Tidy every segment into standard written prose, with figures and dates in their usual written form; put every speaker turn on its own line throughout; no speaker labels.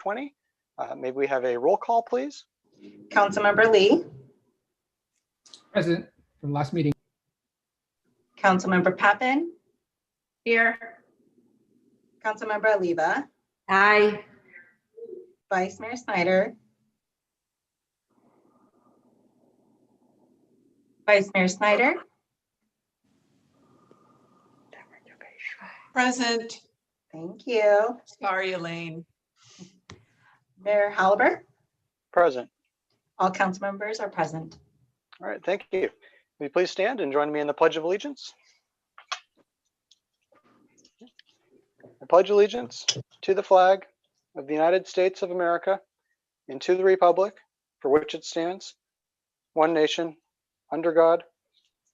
2020. Maybe we have a roll call, please.
Councilmember Lee.
Present for the last meeting.
Councilmember Papan.
Here.
Councilmember Oliva.
Aye.
Vice Mayor Snyder. Vice Mayor Snyder.
Present.
Thank you.
Sorry, Elaine.
Mayor Halbert.
Present.
All council members are present.
All right, thank you. Will you please stand and join me in the Pledge of Allegiance? I pledge allegiance to the flag of the United States of America and to the republic for which it stands, one nation, under God,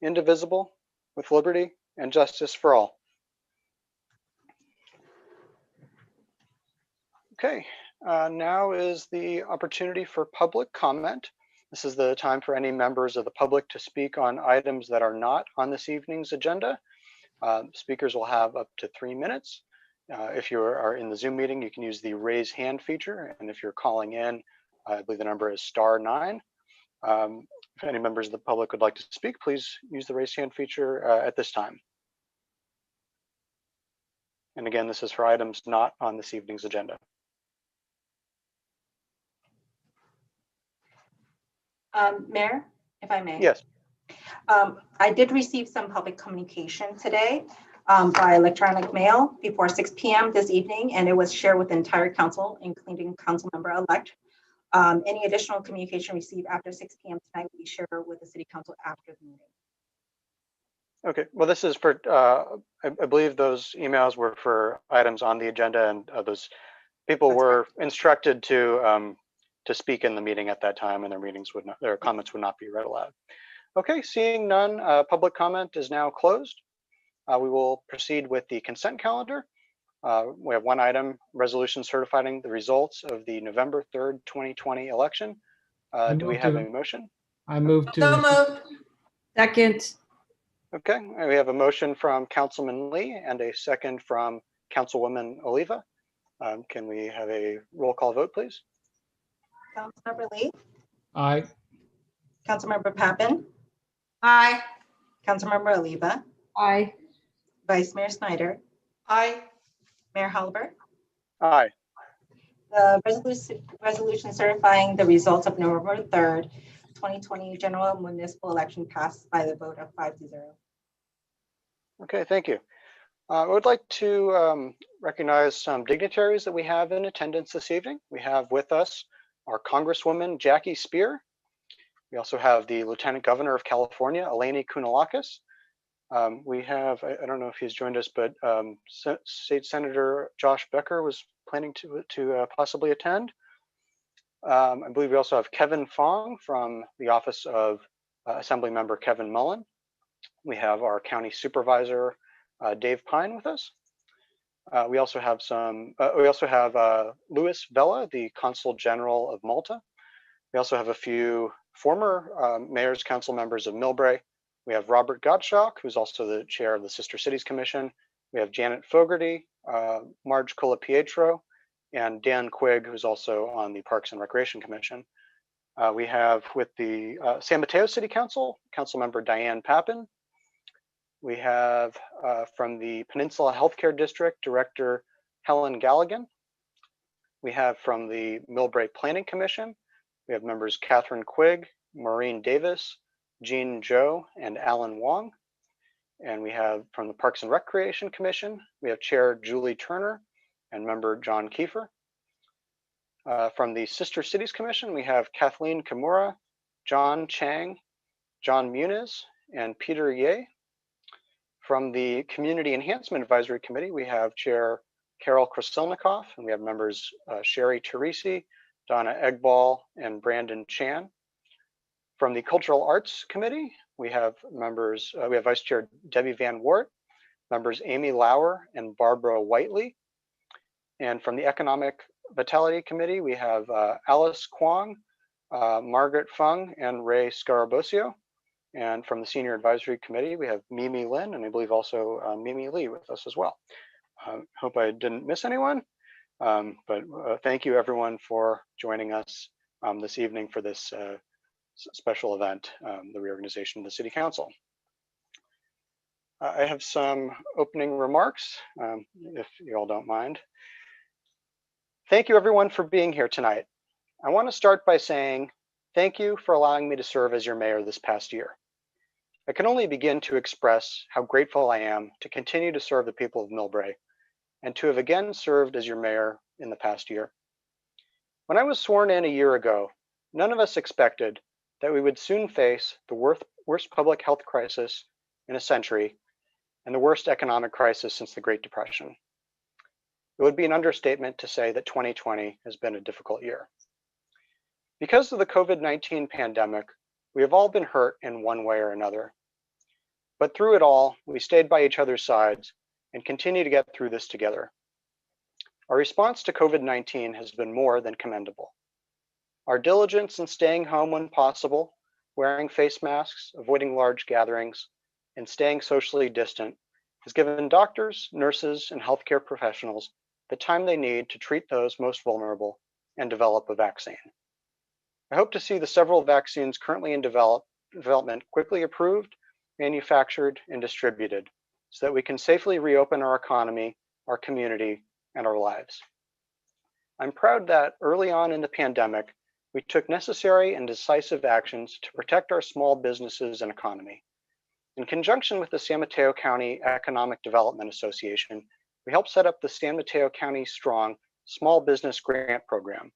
indivisible, with liberty and justice for all. Okay, now is the opportunity for public comment. This is the time for any members of the public to speak on items that are not on this evening's agenda. Speakers will have up to 3 minutes. If you are in the Zoom meeting, you can use the raise hand feature. And if you're calling in, I believe the number is *9. If any members of the public would like to speak, please use the raise hand feature at this time. And again, this is for items not on this evening's agenda.
Mayor, if I may.
Yes.
I did receive some public communication today by electronic mail before 6 p.m. this evening, and it was shared with the entire council, including council member-elect. Any additional communication received after 6 p.m. tonight will be shared with the city council after the meeting.
Okay, well, this is for, I believe those emails were for items on the agenda, and those people
That's
were instructed to speak in the meeting at that time, and their comments would not be read aloud. Okay, seeing none, public comment is now closed. We will proceed with the consent calendar. We have one item, resolution certifying the results of the November 3rd, 2020 election. Do we have a motion?
I move to.
So moved. Second.
Okay, we have a motion from Councilman Lee and a second from Councilwoman Oliva. Can we have a roll call vote, please?
Councilmember Lee.
Aye.
Councilmember Papan.
Aye.
Councilmember Oliva.
Aye.
Vice Mayor Snyder.
Aye.
Mayor Halbert.
Aye.
The resolution certifying the results of November 3rd, 2020 general municipal election passed by the vote of 5-0.
Okay, thank you. I would like to recognize some dignitaries that we have in attendance this evening. We have with us our Congresswoman Jackie Spear. We also have the Lieutenant Governor of California, Eleni Kounalakis. We have, I don't know if he's joined us, but State Senator Josh Becker was planning to possibly attend. I believe we also have Kevin Fong from the office of Assembly Member Kevin Mullen. We have our County Supervisor, Dave Pine, with us. We also have Louis Vela, the Consul General of Malta. We also have a few former mayors, council members of Millbrae. We have Robert Gottschalk, who's also the chair of the Sister Cities Commission. We have Janet Fogarty, Marge Colapietro, and Dan Quigg, who's also on the Parks and Recreation Commission. We have with the San Mateo City Council, Councilmember Diane Papan. We have from the Peninsula Healthcare District, Director Helen Galligan. We have from the Millbrae Planning Commission, we have members Catherine Quigg, Maureen Davis, Jean Zhou, and Alan Wong. And we have from the Parks and Recreation Commission, we have Chair Julie Turner and member John Kiefer. From the Sister Cities Commission, we have Kathleen Kimura, John Chang, John Muniz, and Peter Ye. From the Community Enhancement Advisory Committee, we have Chair Carol Krasilnikoff, and we have members Sherry Teresi, Donna Egbal, and Brandon Chan. From the Cultural Arts Committee, we have members, we have Vice Chair Debbie Van Wart, members Amy Lauer and Barbara Whiteley. And from the Economic Vitality Committee, we have Alice Kwong, Margaret Fung, and Ray Scarabosio. And from the Senior Advisory Committee, we have Mimi Lin, and I believe also Mimi Lee with us as well. Hope I didn't miss anyone. Thank you everyone for joining us this evening for this special event, the reorganization of the City Council. I have some opening remarks, if you all don't mind. Thank you everyone for being here tonight. I want to start by saying thank you for allowing me to serve as your mayor this past year. I can only begin to express how grateful I am to continue to serve the people of Millbrae and to have again served as your mayor in the past year. When I was sworn in a year ago, none of us expected that we would soon face the worst public health crisis in a century and the worst economic crisis since the Great Depression. It would be an understatement to say that 2020 has been a difficult year. Because of the COVID-19 pandemic, we have all been hurt in one way or another. But through it all, we stayed by each other's sides and continue to get through this together. Our response to COVID-19 has been more than commendable. Our diligence in staying home when possible, wearing face masks, avoiding large gatherings, and staying socially distant has given doctors, nurses, and healthcare professionals the time they need to treat those most vulnerable and develop a vaccine. I hope to see the several vaccines currently in development quickly approved, manufactured, and distributed so that we can safely reopen our economy, our community, and our lives. I'm proud that early on in the pandemic, we took necessary and decisive actions to protect our small businesses and economy. In conjunction with the San Mateo County Economic Development Association, we helped set up the San Mateo County Strong Small Business Grant Program.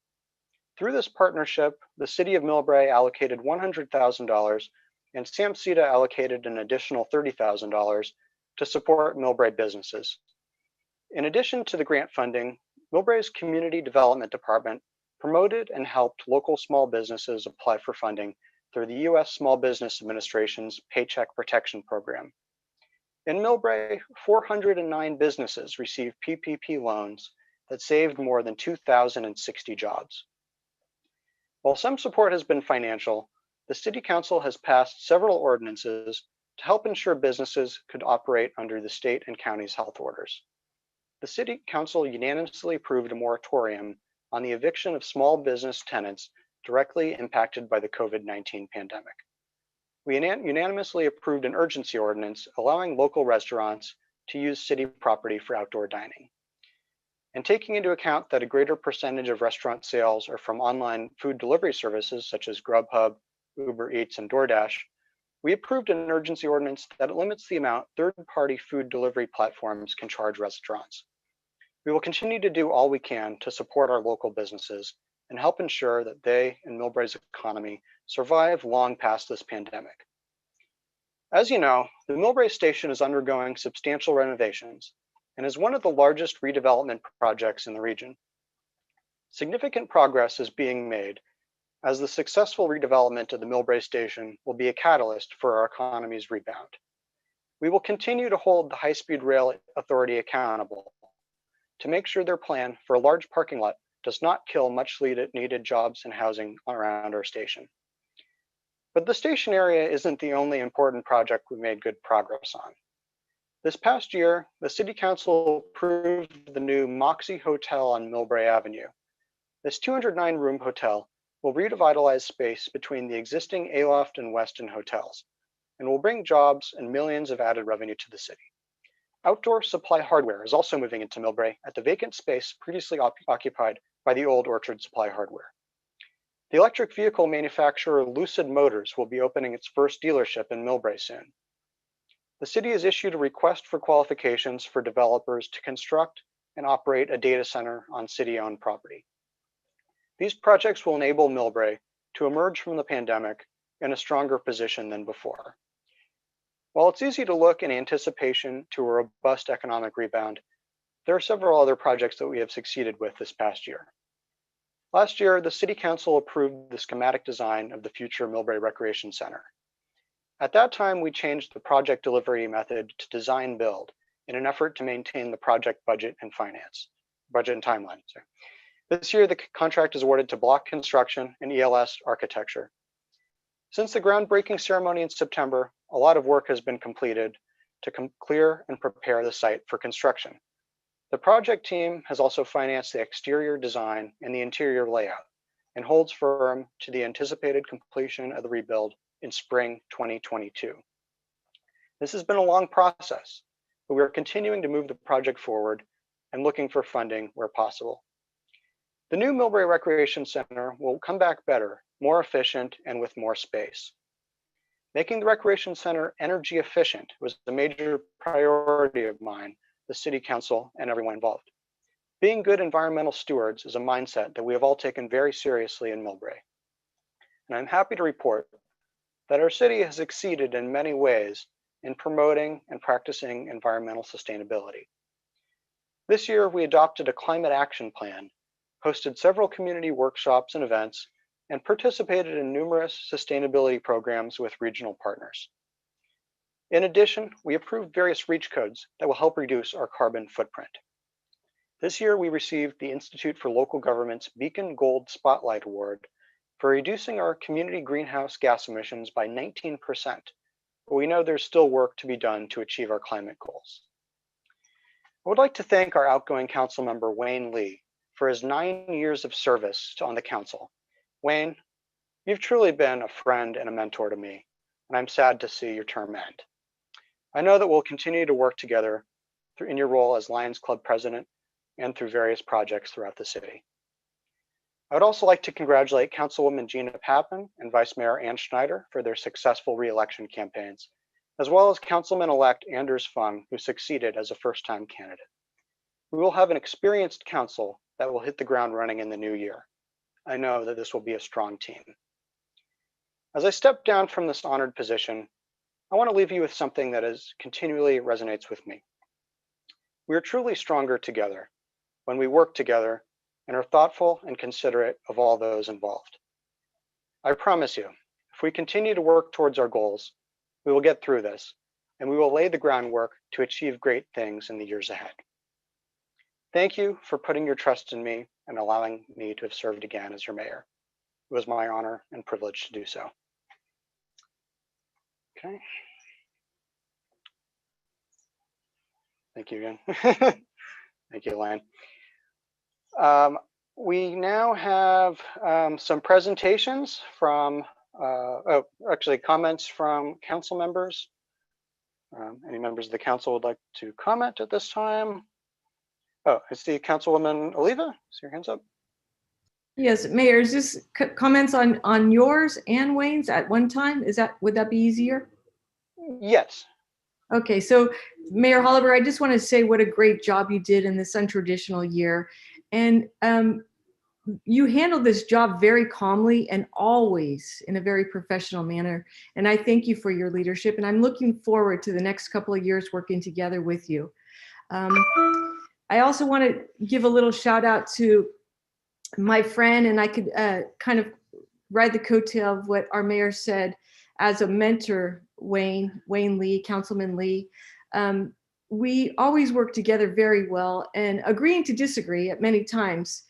Through this partnership, the City of Millbrae allocated $100,000 and SAMCETA allocated an additional $30,000 to support Millbrae businesses. In addition to the grant funding, Millbrae's Community Development Department promoted and helped local small businesses apply for funding through the U.S. Small Business Administration's Paycheck Protection Program. In Millbrae, 409 businesses received PPP loans that saved more than 2,060 jobs. While some support has been financial, the City Council has passed several ordinances to help ensure businesses could operate under the state and county's health orders. The City Council unanimously approved a moratorium on the eviction of small business tenants directly impacted by the COVID-19 pandemic. We unanimously approved an urgency ordinance allowing local restaurants to use city property for outdoor dining. And taking into account that a greater percentage of restaurant sales are from online food delivery services such as Grubhub, Uber Eats, and DoorDash, we approved an urgency ordinance that limits the amount third-party food delivery platforms can charge restaurants. We will continue to do all we can to support our local businesses and help ensure that they and Millbrae's economy survive long past this pandemic. As you know, the Millbrae station is undergoing substantial renovations and is one of the largest redevelopment projects in the region. Significant progress is being made as the successful redevelopment of the Millbrae station will be a catalyst for our economy's rebound. We will continue to hold the High-Speed Rail Authority accountable to make sure their plan for a large parking lot does not kill much needed jobs and housing around our station. But the station area isn't the only important project we made good progress on. This past year, the City Council approved the new Moxie Hotel on Millbrae Avenue. This 209-room hotel will revitalize space between the existing Aloft and Weston hotels and will bring jobs and millions of added revenue to the city. Outdoor Supply Hardware is also moving into Millbrae at the vacant space previously occupied by the old Orchard Supply Hardware. The electric vehicle manufacturer Lucid Motors will be opening its first dealership in Millbrae soon. The city has issued a request for qualifications for developers to construct and operate a data center on city-owned property. These projects will enable Millbrae to emerge from the pandemic in a stronger position than before. While it's easy to look in anticipation to a robust economic rebound, there are several other projects that we have succeeded with this past year. Last year, the City Council approved the schematic design of the future Millbrae Recreation Center. At that time, we changed the project delivery method to design build in an effort to maintain the project budget and timeline. This year, the contract is awarded to Block Construction and ELS Architecture. Since the groundbreaking ceremony in September, a lot of work has been completed to clear and prepare the site for construction. The project team has also financed the exterior design and the interior layout and holds firm to the anticipated completion of the rebuild in spring 2022. This has been a long process, but we are continuing to move the project forward and looking for funding where possible. The new Millbrae Recreation Center will come back better, more efficient, and with more space. Making the Recreation Center energy efficient was a major priority of mine, the City Council, and everyone involved. Being good environmental stewards is a mindset that we have all taken very seriously in Millbrae. And I'm happy to report that our city has succeeded in many ways in promoting and practicing environmental sustainability. This year, we adopted a climate action plan, hosted several community workshops and events, and participated in numerous sustainability programs with regional partners. In addition, we approved various REACH codes that will help reduce our carbon footprint. This year, we received the Institute for Local Government's Beacon Gold Spotlight Award for reducing our community greenhouse gas emissions by 19%, but we know there's still work to be done to achieve our climate goals. I would like to thank our outgoing council member, Wayne Lee, for his 9 years of service on the council. Wayne, you've truly been a friend and a mentor to me, and I'm sad to see your term end. I know that we'll continue to work together in your role as Lions Club president and through various projects throughout the city. I would also like to congratulate Councilwoman GINA PAPAN and Vice Mayor SCHNEIDER for their successful re-election campaigns, as well as Councilman-elect Anders FUNG, who succeeded as a first-time candidate. We will have an experienced council that will hit the ground running in the new year. I know that this will be a strong team. As I step down from this honored position, I want to leave you with something that continually resonates with me. We are truly stronger together when we work together and are thoughtful and considerate of all those involved. I promise you, if we continue to work towards our goals, we will get through this, and we will lay the groundwork to achieve great things in the years ahead. Thank you for putting your trust in me and allowing me to have served again as your mayor. It was my honor and privilege to do so. Okay. Thank you again. Thank you, Elaine. We now have some presentations from, comments from council members. Any members of the council would like to comment at this time? Oh, I see Councilwoman Oliva. See your hands up.
Yes, Mayor, is this comments on yours and Wayne's at one time? Would that be easier?
Yes.
Okay, so Mayor Holliver, I just want to say what a great job you did in this untraditional year. And you handled this job very calmly and always in a very professional manner. And I thank you for your leadership. And I'm looking forward to the next couple of years working together with you. I also want to give a little shout out to my friend, and I could kind of ride the coattail of what our mayor said as a mentor, Wayne Lee, Councilman Lee. We always work together very well and agreeing to disagree at many times,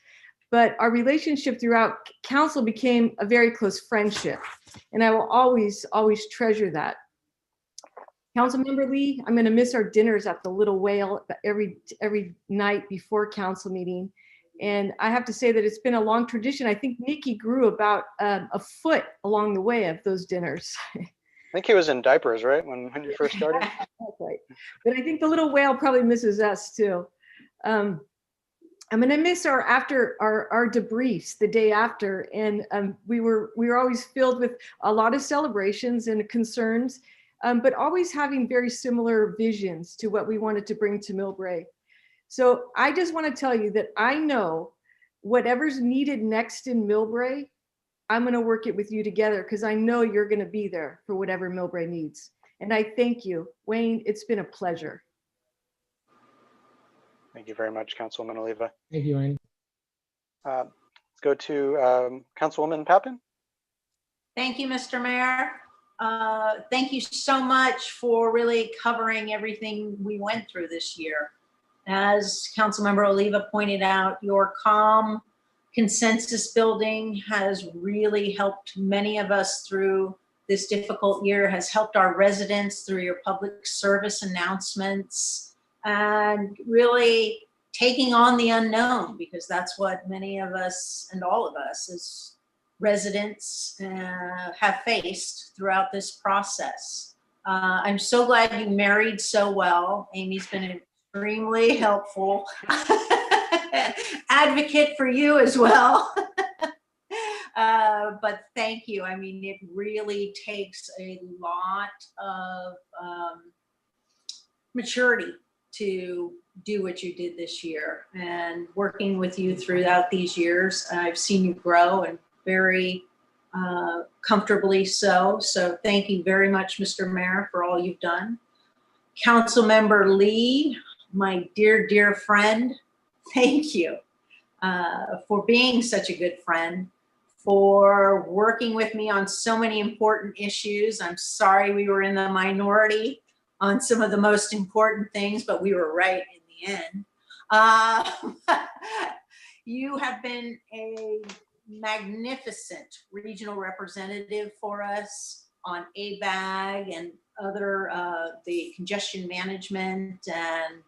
but our relationship throughout council became a very close friendship, and I will always treasure that. Councilmember Lee, I'm going to miss our dinners at the Little Whale every night before council meeting. And I have to say that it's been a long tradition. I think Nikki grew about a foot along the way of those dinners.
I think he was in diapers, right, when you first started?
That's right. But I think the Little Whale probably misses us too. I'm going to miss our debriefs the day after, and we were always filled with a lot of celebrations and concerns, but always having very similar visions to what we wanted to bring to Millbrae. So I just want to tell you that I know whatever's needed next in Millbrae, I'm going to work it with you together because I know you're going to be there for whatever Millbrae needs. And I thank you, Wayne. It's been a pleasure.
Thank you very much, Councilwoman Oliva.
Thank you, Wayne.
Let's go to Councilwoman Papan.
Thank you, Mr. Mayor. Thank you so much for really covering everything we went through this year. As Councilmember Oliva pointed out, your calm consensus building has really helped many of us through this difficult year, has helped our residents through your public service announcements, and really taking on the unknown, because that's what many of us and all of us as residents have faced throughout this process. I'm so glad you married so well. Amy's been extremely helpful. Advocate for you as well. But thank you. I mean, it really takes a lot of maturity to do what you did this year. And working with you throughout these years, I've seen you grow, and very comfortably so. So thank you very much, Mr. Mayor, for all you've done. Councilmember Lee, my dear, dear friend, thank you for being such a good friend, for working with me on so many important issues. I'm sorry we were in the minority on some of the most important things, but we were right in the end. You have been a magnificent regional representative for us on ABAG and other, the congestion management and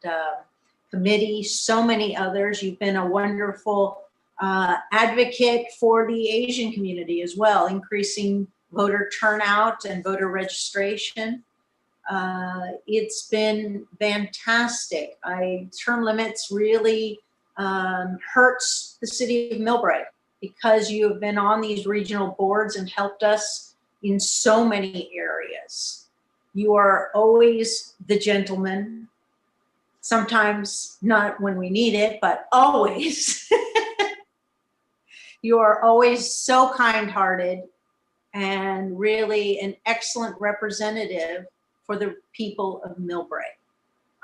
committee, so many others. You've been a wonderful advocate for the Asian community as well, increasing voter turnout and voter registration. It's been fantastic. Term limits really hurts the city of Millbrae, because you have been on these regional boards and helped us in so many areas. You are always the gentleman, sometimes not when we need it, but always. You are always so kind-hearted and really an excellent representative for the people of Millbrae.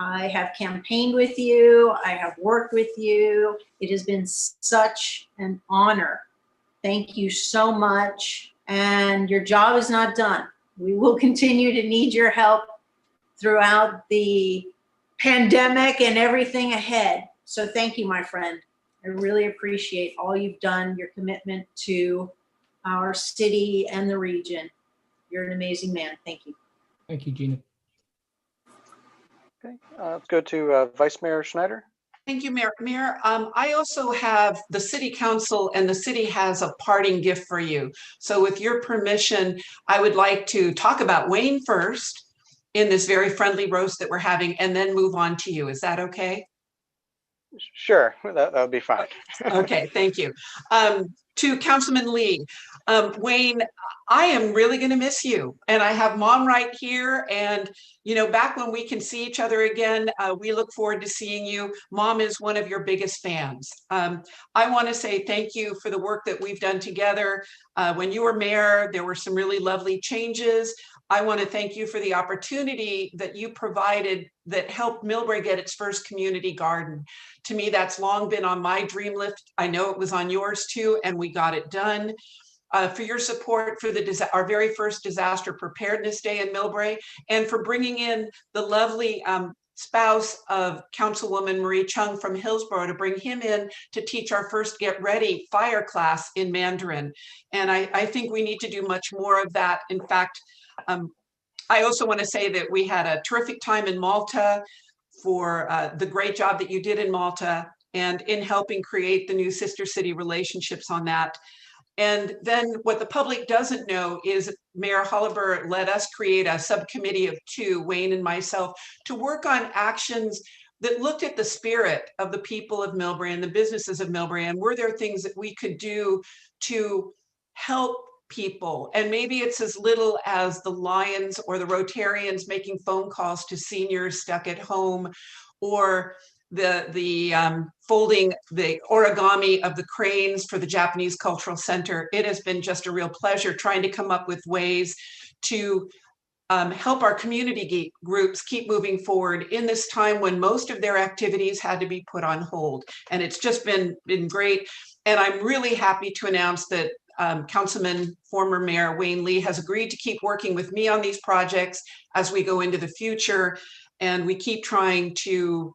I have campaigned with you. I have worked with you. It has been such an honor. Thank you so much. And your job is not done. We will continue to need your help throughout the pandemic and everything ahead. So thank you, my friend. I really appreciate all you've done, your commitment to our city and the region. You're an amazing man. Thank you.
Thank you, Gina.
Okay, let's go to Vice Mayor Schneider.
Thank you, Mayor. Mayor, I also have the city council, and the city has a parting gift for you. So with your permission, I would like to talk about Wayne first in this very friendly roast that we're having, and then move on to you. Is that okay?
Sure, that would be fine.
Okay, thank you. To Councilman Lee, Wayne, I am really going to miss you, and I have Mom right here, and you know, back when we can see each other again, we look forward to seeing you. Mom is one of your biggest fans. I want to say thank you for the work that we've done together. When you were mayor, there were some really lovely changes. I want to thank you for the opportunity that you provided that helped Millbrae get its first community garden. To me, that's long been on my dream list. I know it was on yours too, and we got it done. For your support for our very first disaster preparedness day in Millbrae, and for bringing in the lovely spouse of Councilwoman Marie Chung from Hillsborough to bring him in to teach our first Get Ready fire class in Mandarin. And I think we need to do much more of that. In fact, I also want to say that we had a terrific time in Malta for the great job that you did in Malta and in helping create the new sister city relationships on that. And then what the public doesn't know is Mayor Holliber let us create a subcommittee of two, Wayne and myself, to work on actions that looked at the spirit of the people of Millbrae and the businesses of Millbrae, and were there things that we could do to help people. And maybe it's as little as the Lions or the Rotarians making phone calls to seniors stuck at home, or the folding the origami of the cranes for the Japanese Cultural Center. It has been just a real pleasure trying to come up with ways to help our community groups keep moving forward in this time when most of their activities had to be put on hold. And it's just been great. And I'm really happy to announce that Councilman, former Mayor Wayne Lee has agreed to keep working with me on these projects as we go into the future. And we keep trying to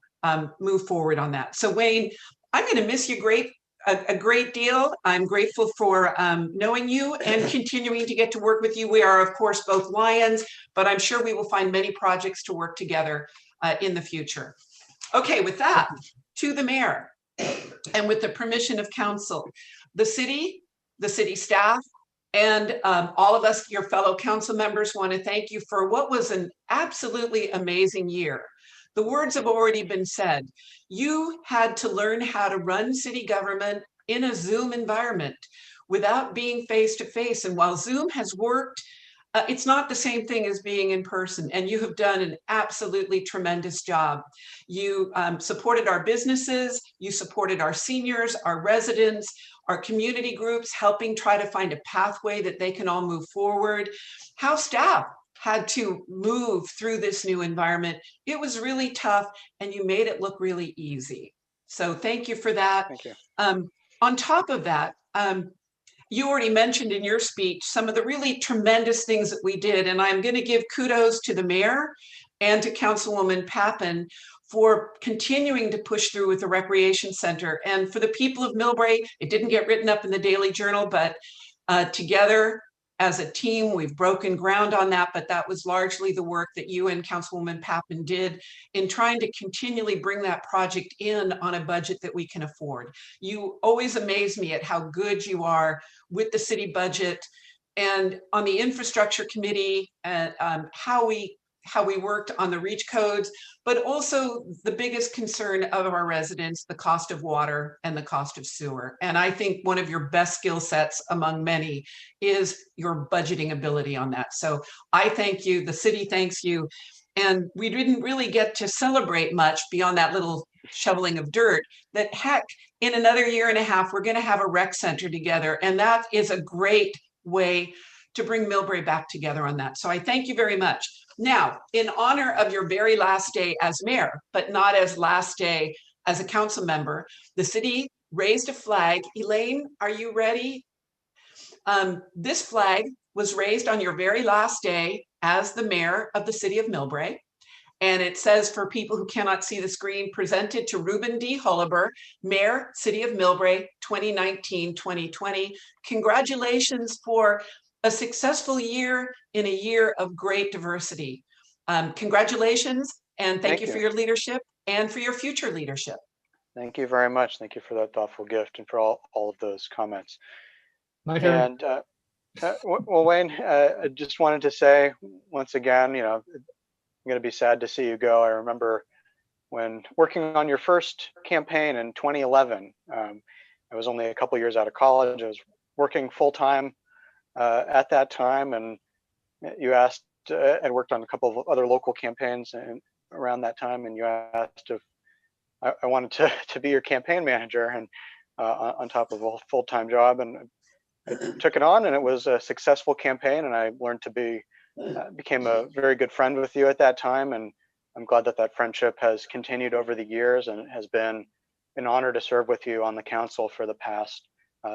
move forward on that. So Wayne, I'm going to miss you a great deal. I'm grateful for knowing you and continuing to get to work with you. We are, of course, both Lions, but I'm sure we will find many projects to work together in the future. Okay, with that, to the mayor, and with the permission of council, the city staff, and all of us, your fellow council members, want to thank you for what was an absolutely amazing year. The words have already been said. You had to learn how to run city government in a Zoom environment without being face to face. And while Zoom has worked, it's not the same thing as being in person, and you have done an absolutely tremendous job. You supported our businesses, you supported our seniors, our residents, our community groups, helping try to find a pathway that they can all move forward. How staff had to move through this new environment. It was really tough, and you made it look really easy. So thank you for that.
Thank you.
On top of that, you already mentioned in your speech some of the really tremendous things that we did, and I'm going to give kudos to the mayor and to Councilwoman PAPAN for continuing to push through with the recreation center. And for the people of Millbrae, it didn't get written up in the Daily Journal, but together as a team, we've broken ground on that, but that was largely the work that you and Councilwoman PAPAN did in trying to continually bring that project in on a budget that we can afford. You always amaze me at how good you are with the city budget, and on the infrastructure committee, and how we worked on the reach codes, but also the biggest concern of our residents, the cost of water and the cost of sewer. And I think one of your best skill sets among many is your budgeting ability on that. So I thank you, the city thanks you. And we didn't really get to celebrate much beyond that little shoveling of dirt, that heck, in another year and a half, we're gonna have a rec center together. And that is a great way to bring Millbrae back together on that. So I thank you very much. Now, in honor of your very last day as mayor, but not as last day as a council member, the city raised a flag. Elaine, are you ready? This flag was raised on your very last day as the mayor of the city of Millbrae. And it says, for people who cannot see the screen, presented to Ruben D. Holliber, Mayor, City of Millbrae, 2019-2020. Congratulations for a successful year in a year of great diversity. Congratulations, and thank you for your leadership and for your future leadership.
Thank you very much. Thank you for that thoughtful gift and for all of those comments.
My turn.
And well, Wayne, I just wanted to say once again, you know, I'm going to be sad to see you go. I remember when working on your first campaign in 2011, I was only a couple years out of college. I was working full-time at that time, and you asked, I worked on a couple of other local campaigns and around that time, and you asked if I wanted to be your campaign manager, and on top of a full-time job, and I took it on, and it was a successful campaign, and I learned to became a very good friend with you at that time, and I'm glad that that friendship has continued over the years, and it has been an honor to serve with you on the council for the past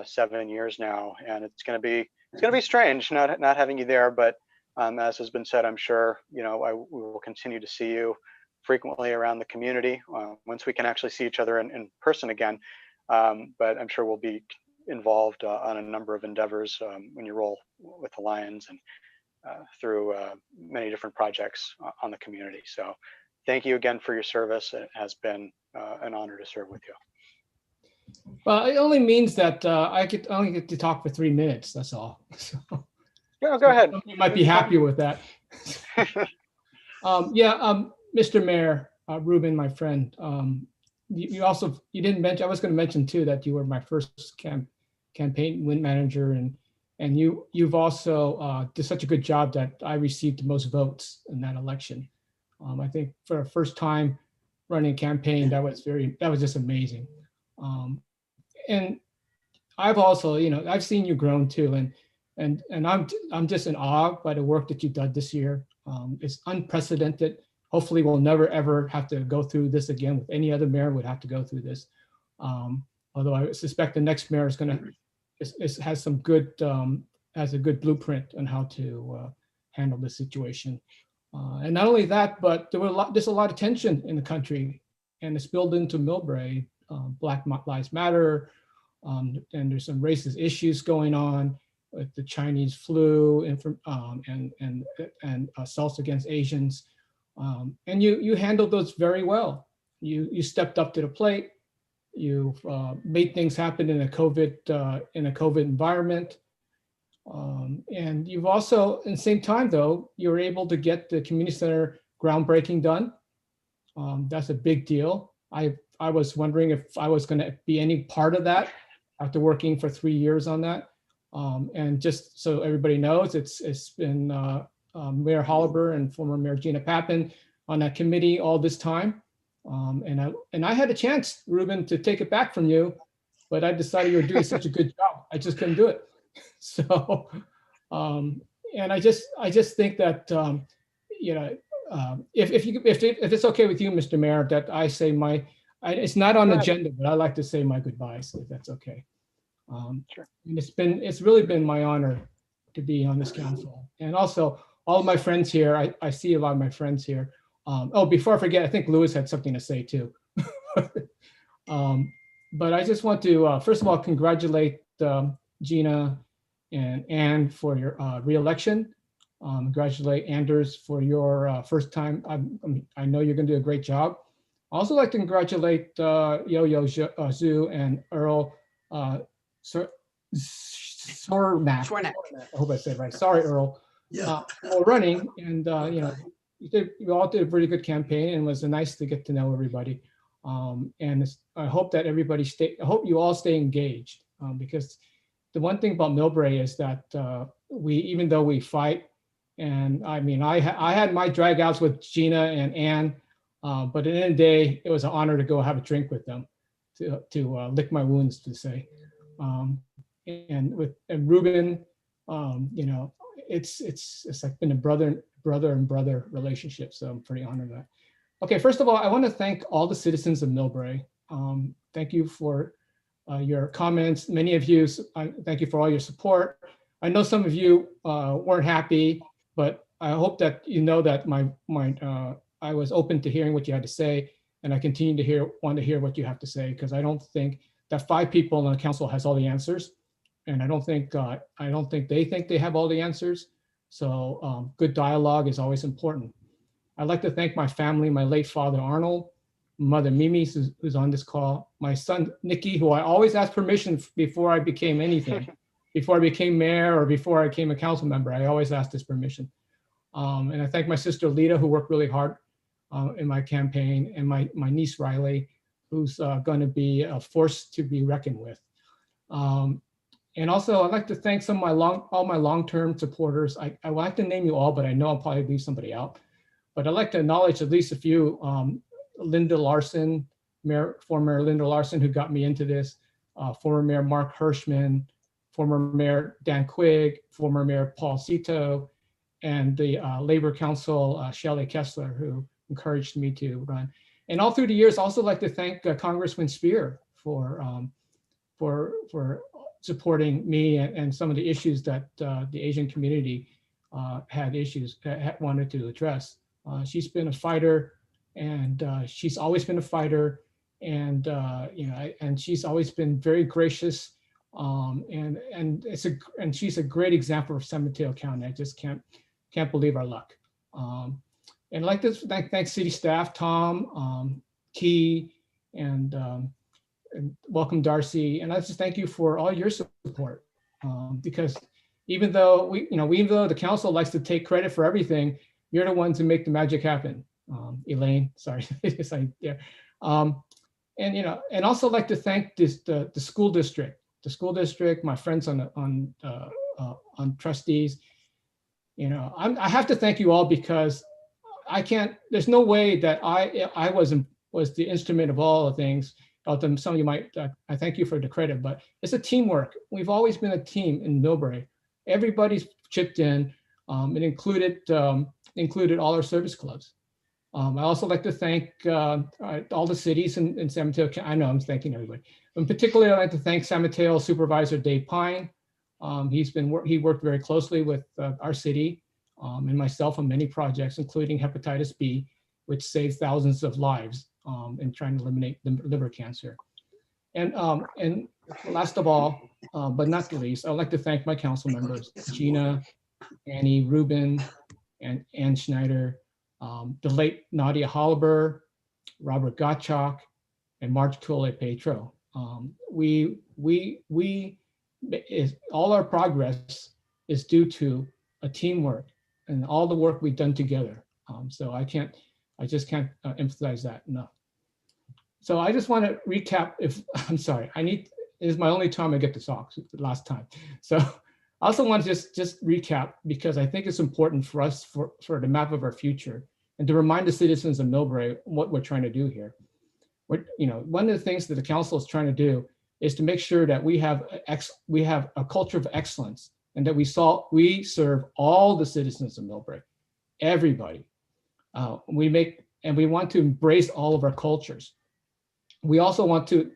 7 years now. And it's going to be strange not having you there, but as has been said, I'm sure we will continue to see you frequently around the community once we can actually see each other in person again. But I'm sure we'll be involved on a number of endeavors when you roll with the Lions and through many different projects on the community. So thank you again for your service. It has been an honor to serve with you.
Well, it only means that I only get to talk for 3 minutes. That's all. So,
yeah, go ahead.
You might be happy with that. Mr. Mayor, Ruben, my friend, you didn't mention, I was going to mention too, that you were my first campaign win manager, and you've also did such a good job that I received the most votes in that election. I think for a first time running a campaign, that was just amazing. And I've also, I've seen you grown too, and I'm just in awe by the work that you've done this year. It's unprecedented. Hopefully we'll never ever have to go through this again. With any other mayor would have to go through this. Although I suspect the next mayor has a good blueprint on how to handle the situation. And not only that, but there's a lot of tension in the country, and it's spilled into Millbrae. Black Lives Matter, and there's some racist issues going on with the Chinese flu and assaults against Asians. And you handled those very well. You stepped up to the plate. You've made things happen in a COVID environment. And you've also, at the same time though, you were able to get the community center groundbreaking done. That's a big deal. I was wondering if I was going to be any part of that after working for 3 years on that. And just so everybody knows, it's been Mayor Holliber and former Mayor GINA PAPAN on that committee all this time. And I had a chance, Ruben, to take it back from you, but I decided you were doing such a good job. I just couldn't do it. So, and I just think that, you know, if it's okay with you, Mr. Mayor, that I say it's not on the agenda, but I like to say my goodbyes, if that's okay.
Sure.
And it's really been my honor to be on this council. And also all of my friends here, I see a lot of my friends here. Oh, before I forget, I think Louis had something to say too. But I just want to, first of all, congratulate GINA and Ann for your re-election. Congratulate Anders for your first time. I know you're going to do a great job. I also like to congratulate Yo-Yo Zhu and Earl Sornak. I hope I said it right. Sorry, Earl.
Yeah.
For running, and you know, you all did a pretty good campaign, and it was nice to get to know everybody. And I hope that everybody I hope you all stay engaged, because the one thing about Millbrae is that even though we fight, and I mean, I had my dragouts with Gina and Ann, but at the end of the day, it was an honor to go have a drink with them, to lick my wounds, to say. And Ruben, you know, it's like been a brother and brother relationship. So I'm pretty honored that. Okay, first of all, I want to thank all the citizens of Millbrae. Thank you for your comments. Many of you, thank you for all your support. I know some of you weren't happy, but I hope that you know that I was open to hearing what you had to say, and I continue to want to hear what you have to say, because I don't think that 5 people on the council has all the answers, and I don't think they think they have all the answers. So good dialogue is always important. I'd like to thank my family, my late father Arnold, mother Mimi, who's on this call, my son Nikki, who I always ask permission before I became anything, before I became mayor or before I became a council member. I always ask this permission. And I thank my sister Lita, who worked really hard in my campaign, and my niece Riley, who's going to be a force to be reckoned with. And also, I'd like to thank some of all my long-term supporters. I would like to name you all, but I know I'll probably leave somebody out. But I'd like to acknowledge at least a few. Linda Larson, former Linda Larson, who got me into this, former Mayor Mark Hirschman, former Mayor Dan Quigg, former Mayor Paul Cito, and the Labor Council, Shelley Kessler, who encouraged me to run. And all through the years, I also like to thank Congressman Spear for supporting me and some of the issues that the Asian community wanted to address. She's been a fighter, and she's always been a fighter, and you know, and she's always been very gracious, and she's a great example of San Mateo County. I just can't believe our luck. And I'd like to thank city staff, Tom, Key, and welcome Darcy, and I just thank you for all your support, because even though the council likes to take credit for everything, you're the ones who make the magic happen. Elaine, sorry. Yeah. And you know, and also like to thank the school district, my friends on trustees. You know, I have to thank you all, because there's no way that I was the instrument of all the things. Although some of you might, I thank you for the credit, but it's a teamwork. We've always been a team in Millbrae. Everybody's chipped in. It included all our service clubs. I also like to thank all the cities in San Mateo. I know I'm thanking everybody. In particular, I'd like to thank San Mateo Supervisor Dave Pine. He worked very closely with our city and myself on many projects, including hepatitis B, which saves thousands of lives in trying to eliminate liver cancer. And last of all, but not the least, I'd like to thank my council members, Gina, Annie, Ruben, and Ann Schneider, the late Nadia Holliber, Robert Gottschalk, and March Cole Petro. All our progress is due to a teamwork and all the work we've done together. So I just can't emphasize that enough. So I just want to recap. I'm sorry, this is my only time I get to talk, the last time. So I also want to just recap, because I think it's important for us for the map of our future and to remind the citizens of Millbrae what we're trying to do here. One of the things that the council is trying to do is to make sure that we have a culture of excellence, and that we serve all the citizens of Millbrae, everybody. We want to embrace all of our cultures. We also want to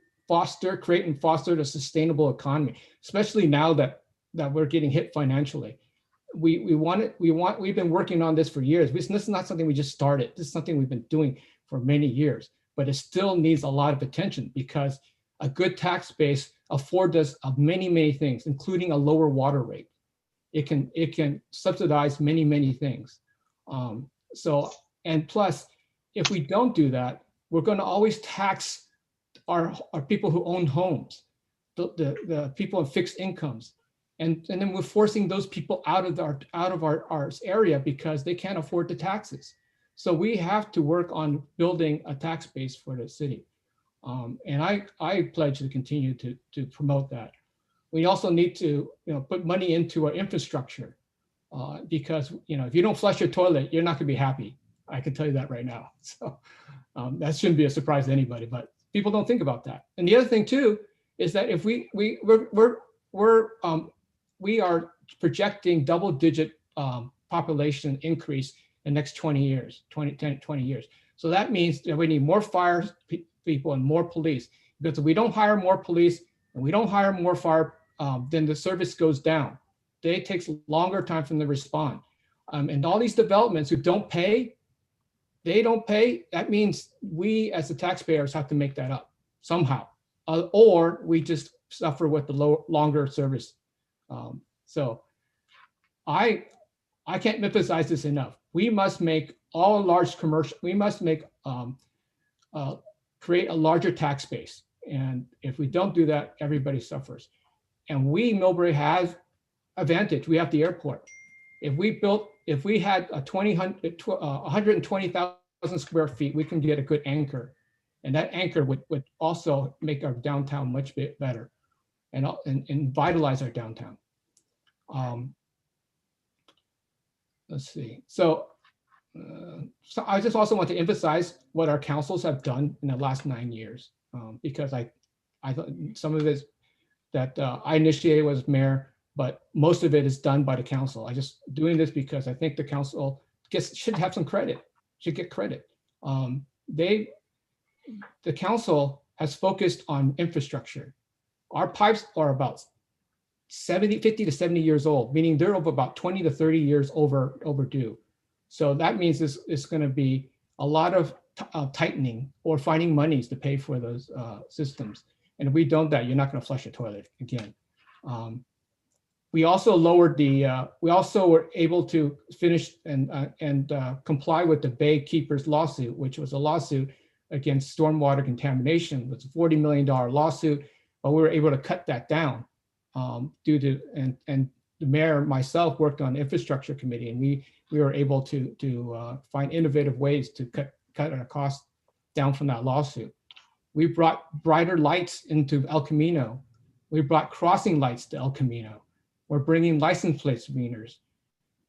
create and foster a sustainable economy, especially now that we're getting hit financially. We've been working on this for years. This is not something we just started. This is something we've been doing for many years, but it still needs a lot of attention, because a good tax base affords us many, many things, including a lower water rate. It can subsidize many, many things. And plus, if we don't do that, we're going to always tax our people who own homes, the people in fixed incomes, and then we're forcing those people out of our area because they can't afford the taxes. So we have to work on building a tax base for the city, and I pledge to continue to promote that. We also need to put money into our infrastructure, because if you don't flush your toilet, you're not going to be happy. I can tell you that right now. So that shouldn't be a surprise to anybody, but people don't think about that. And the other thing too is that if we are projecting double-digit population increase in the next 20 years. So that means that we need more fire people and more police, because if we don't hire more police and we don't hire more fire, then the service goes down. It takes longer time for them to respond. And all these developments who don't pay, that means we as the taxpayers have to make that up somehow, or we just suffer with the longer service. So I can't emphasize this enough. We must make all large commercial, we must make, create a larger tax base. And if we don't do that, everybody suffers. And Millbrae has advantage. We have the airport. If we had 120,000 square feet, we can get a good anchor. And that anchor would also make our downtown much better and vitalize our downtown. Let's see. So I just also want to emphasize what our councils have done in the last 9 years, because I thought some of it that I initiated was mayor, but most of it is done by the council. I just doing this because I think the council should have some credit, should get credit. The council has focused on infrastructure. Our pipes are about 50 to 70 years old, meaning they're about 20 to 30 years overdue. So that means it's going to be a lot of tightening or finding monies to pay for those systems. And if we don't that, you're not going to flush a toilet again. We also lowered we also were able to finish and comply with the Bay Keepers lawsuit, which was a lawsuit against stormwater contamination. It was a $40 million lawsuit, but we were able to cut that down due to, and the mayor and myself worked on the infrastructure committee, and we were able to find innovative ways to cut our costs down from that lawsuit. We brought brighter lights into El Camino. We brought crossing lights to El Camino. We're bringing license plate readers.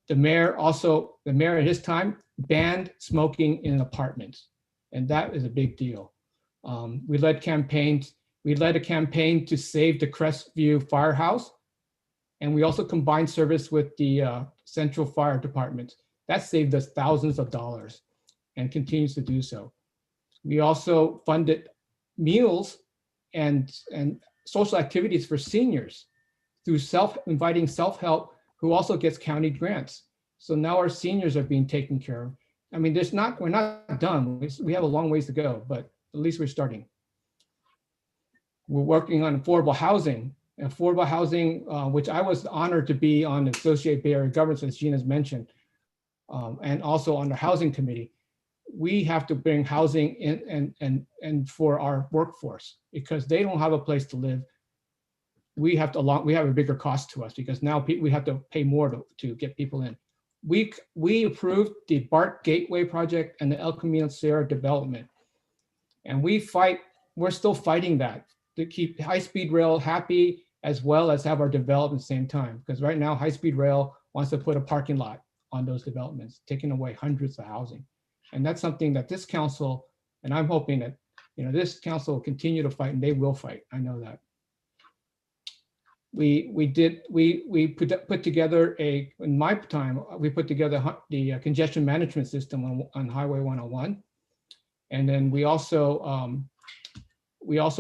The mayor at his time banned smoking in apartments, and that is a big deal. We led campaigns. We led a campaign to save the Crestview Firehouse, and we also combined service with the Central Fire Department. That saved us thousands of dollars and continues to do so. We also funded meals and social activities for seniors through inviting self-help, who also gets county grants. So now our seniors are being taken care of. I mean, we're not done. We have a long ways to go, but at least we're starting. We're working on affordable housing, which I was honored to be on the Associated Bay Area Governments, as Gina's mentioned, and also on the housing committee. we have to bring housing in and for our workforce, because they don't have a place to live. We have a bigger cost to us, because now we have to pay more to get people in. We approved the BART Gateway project and the El Camino Sierra development. And we're still fighting that to keep high-speed rail happy, as well as have our development at the same time. Because right now, high-speed rail wants to put a parking lot on those developments, taking away hundreds of housing. And that's something that this council, and I'm hoping that, this council will continue to fight, and they will fight. I know that. We put together in my time, we put together the congestion management system on Highway 101. And then we also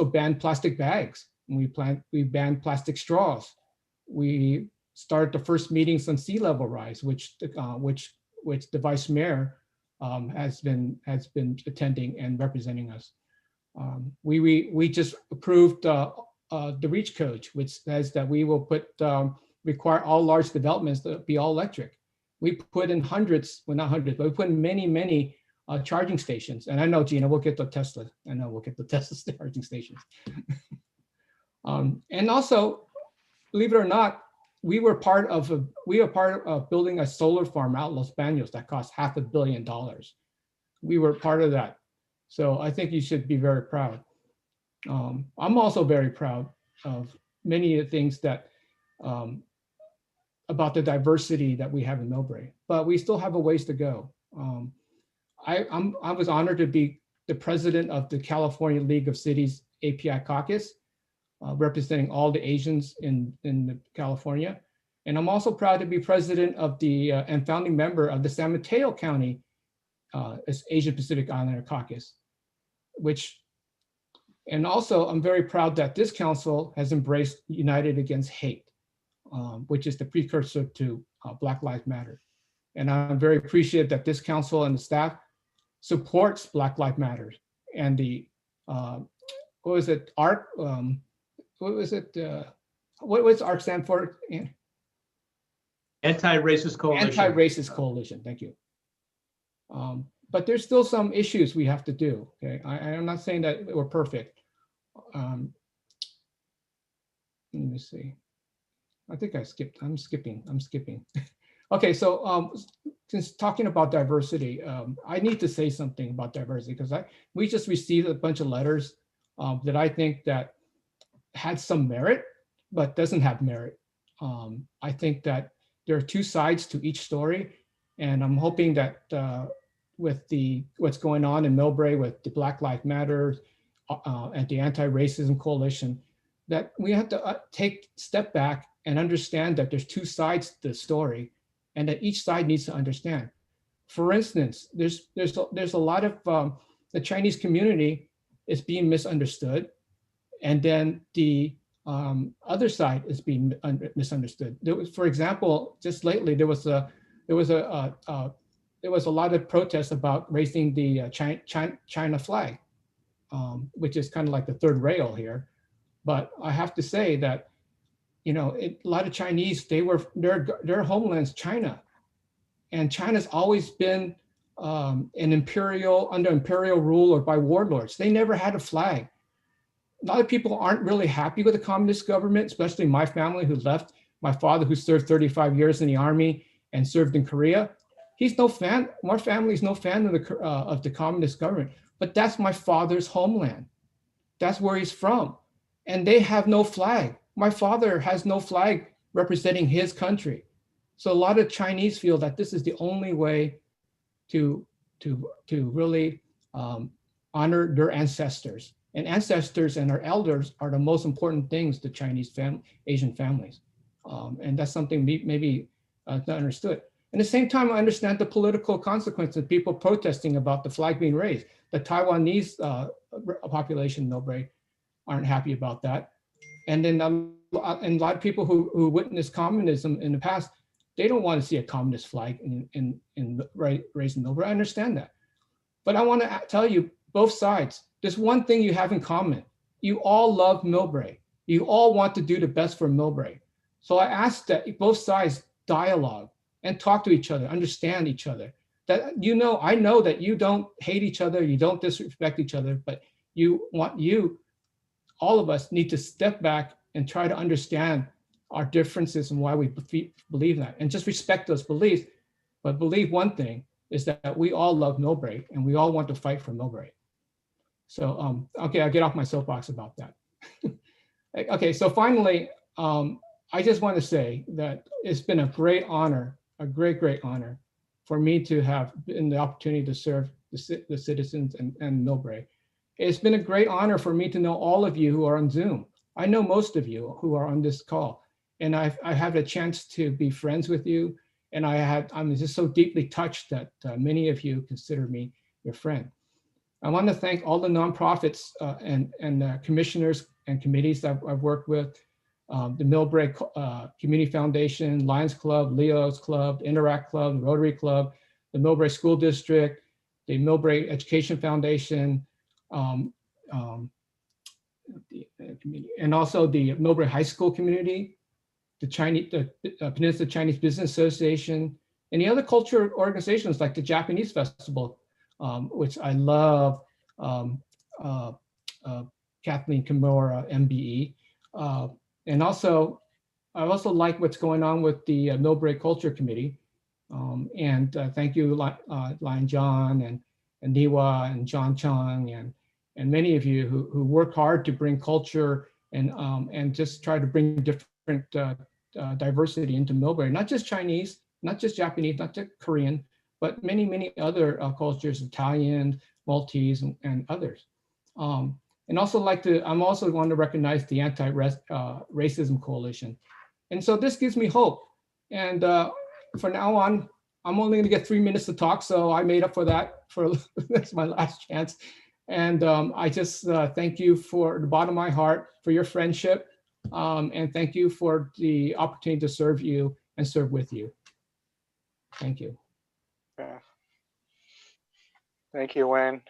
banned plastic bags. We banned plastic straws. We started the first meetings on sea level rise, which the vice mayor has been attending and representing us. We just approved the REACH code, which says that we will require all large developments to be all electric. We put in hundreds, well, not hundreds, but we put in many charging stations. And I know, Gina, we'll get the Tesla. I know we'll get the Tesla charging stations. And also, believe it or not, we were part of building a solar farm out in Los Baños that cost $500 million. We were part of that. So I think you should be very proud. I'm also very proud of many of the things that about the diversity that we have in Millbrae, but we still have a ways to go. I was honored to be the president of the California League of Cities API caucus, representing all the Asians in California. And I'm also proud to be president of and founding member of the San Mateo County Asian Pacific Islander caucus, and also I'm very proud that this council has embraced United Against Hate, which is the precursor to Black Lives Matter. And I'm very appreciative that this council and the staff supports Black Lives Matter and the, what was it, ARC? What was it? What was ARC stand for?
Anti-Racist Coalition.
Anti-Racist Coalition, thank you. But there's still some issues we have to do, okay? I'm not saying that we're perfect. Let me see. I think I skipped, I'm skipping. Okay, so since talking about diversity, I need to say something about diversity, because we just received a bunch of letters that I think that had some merit, but doesn't have merit. I think that there are two sides to each story, and I'm hoping that with what's going on in Millbrae with the Black Lives Matter and the Anti-Racism Coalition, that we have to take a step back and understand that there's two sides to the story, and that each side needs to understand. For instance, there's a lot of the Chinese community is being misunderstood, and then the other side is being misunderstood. For example, just lately there was a lot of protests about raising the China flag, which is kind of like the third rail here. But I have to say that, a lot of Chinese, their homeland's China, and China's always been under imperial rule or by warlords. They never had a flag. A lot of people aren't really happy with the communist government, especially my family who left. My father, who served 35 years in the army and served in Korea, he's no fan. My family's no fan of the communist government. But that's my father's homeland. That's where he's from, and they have no flag. My father has no flag representing his country. So a lot of Chinese feel that this is the only way to really honor their ancestors. And ancestors and our elders are the most important things to Chinese Asian families. And that's something maybe not understood. At the same time, I understand the political consequences of people protesting about the flag being raised. The Taiwanese population in Millbrae aren't happy about that. And then a lot of people who witnessed communism in the past, they don't want to see a communist flag raised in Millbrae. I understand that. But I want to tell you, both sides, there's one thing you have in common. You all love Millbrae. You all want to do the best for Millbrae. So I ask that both sides dialogue and talk to each other, understand each other. that, I know that you don't hate each other, you don't disrespect each other, but all of us need to step back and try to understand our differences and why we believe that, and just respect those beliefs. But believe one thing is that we all love Millbrae and we all want to fight for Millbrae. So, okay, I'll get off my soapbox about that. Okay, so finally, I just want to say that it's been a great honor, a great honor for me to have been the opportunity to serve the citizens and Millbrae. It's been a great honor for me to know all of you who are on Zoom. I know most of you who are on this call, and I have a chance to be friends with you. And I'm just so deeply touched that many of you consider me your friend. I want to thank all the nonprofits and commissioners and committees that I've worked with, the Millbrae Community Foundation, Lions Club, Leo's Club, Interact Club, the Rotary Club, the Millbrae School District, the Millbrae Education Foundation, and also the Millbrae High School community, the Peninsula Chinese Business Association, and the other culture organizations like the Japanese Festival, which I love, Kathleen Kimura, MBE. And also, I also like what's going on with the Millbrae Culture Committee. And thank you, Lion John and Niwa and John Chung and many of you who work hard to bring culture and just try to bring different diversity into Millbrae, not just Chinese, not just Japanese, not just Korean, but many other cultures, Italian, Maltese, and others. And also I'm also want to recognize the Anti-Racism Coalition. And so this gives me hope. And from now on, I'm only going to get 3 minutes to talk, so I made up for that. That's my last chance. And I just thank you for the bottom of my heart for your friendship. And thank you for the opportunity to serve you and serve with you. Thank you.
Yeah. Thank you, Wayne.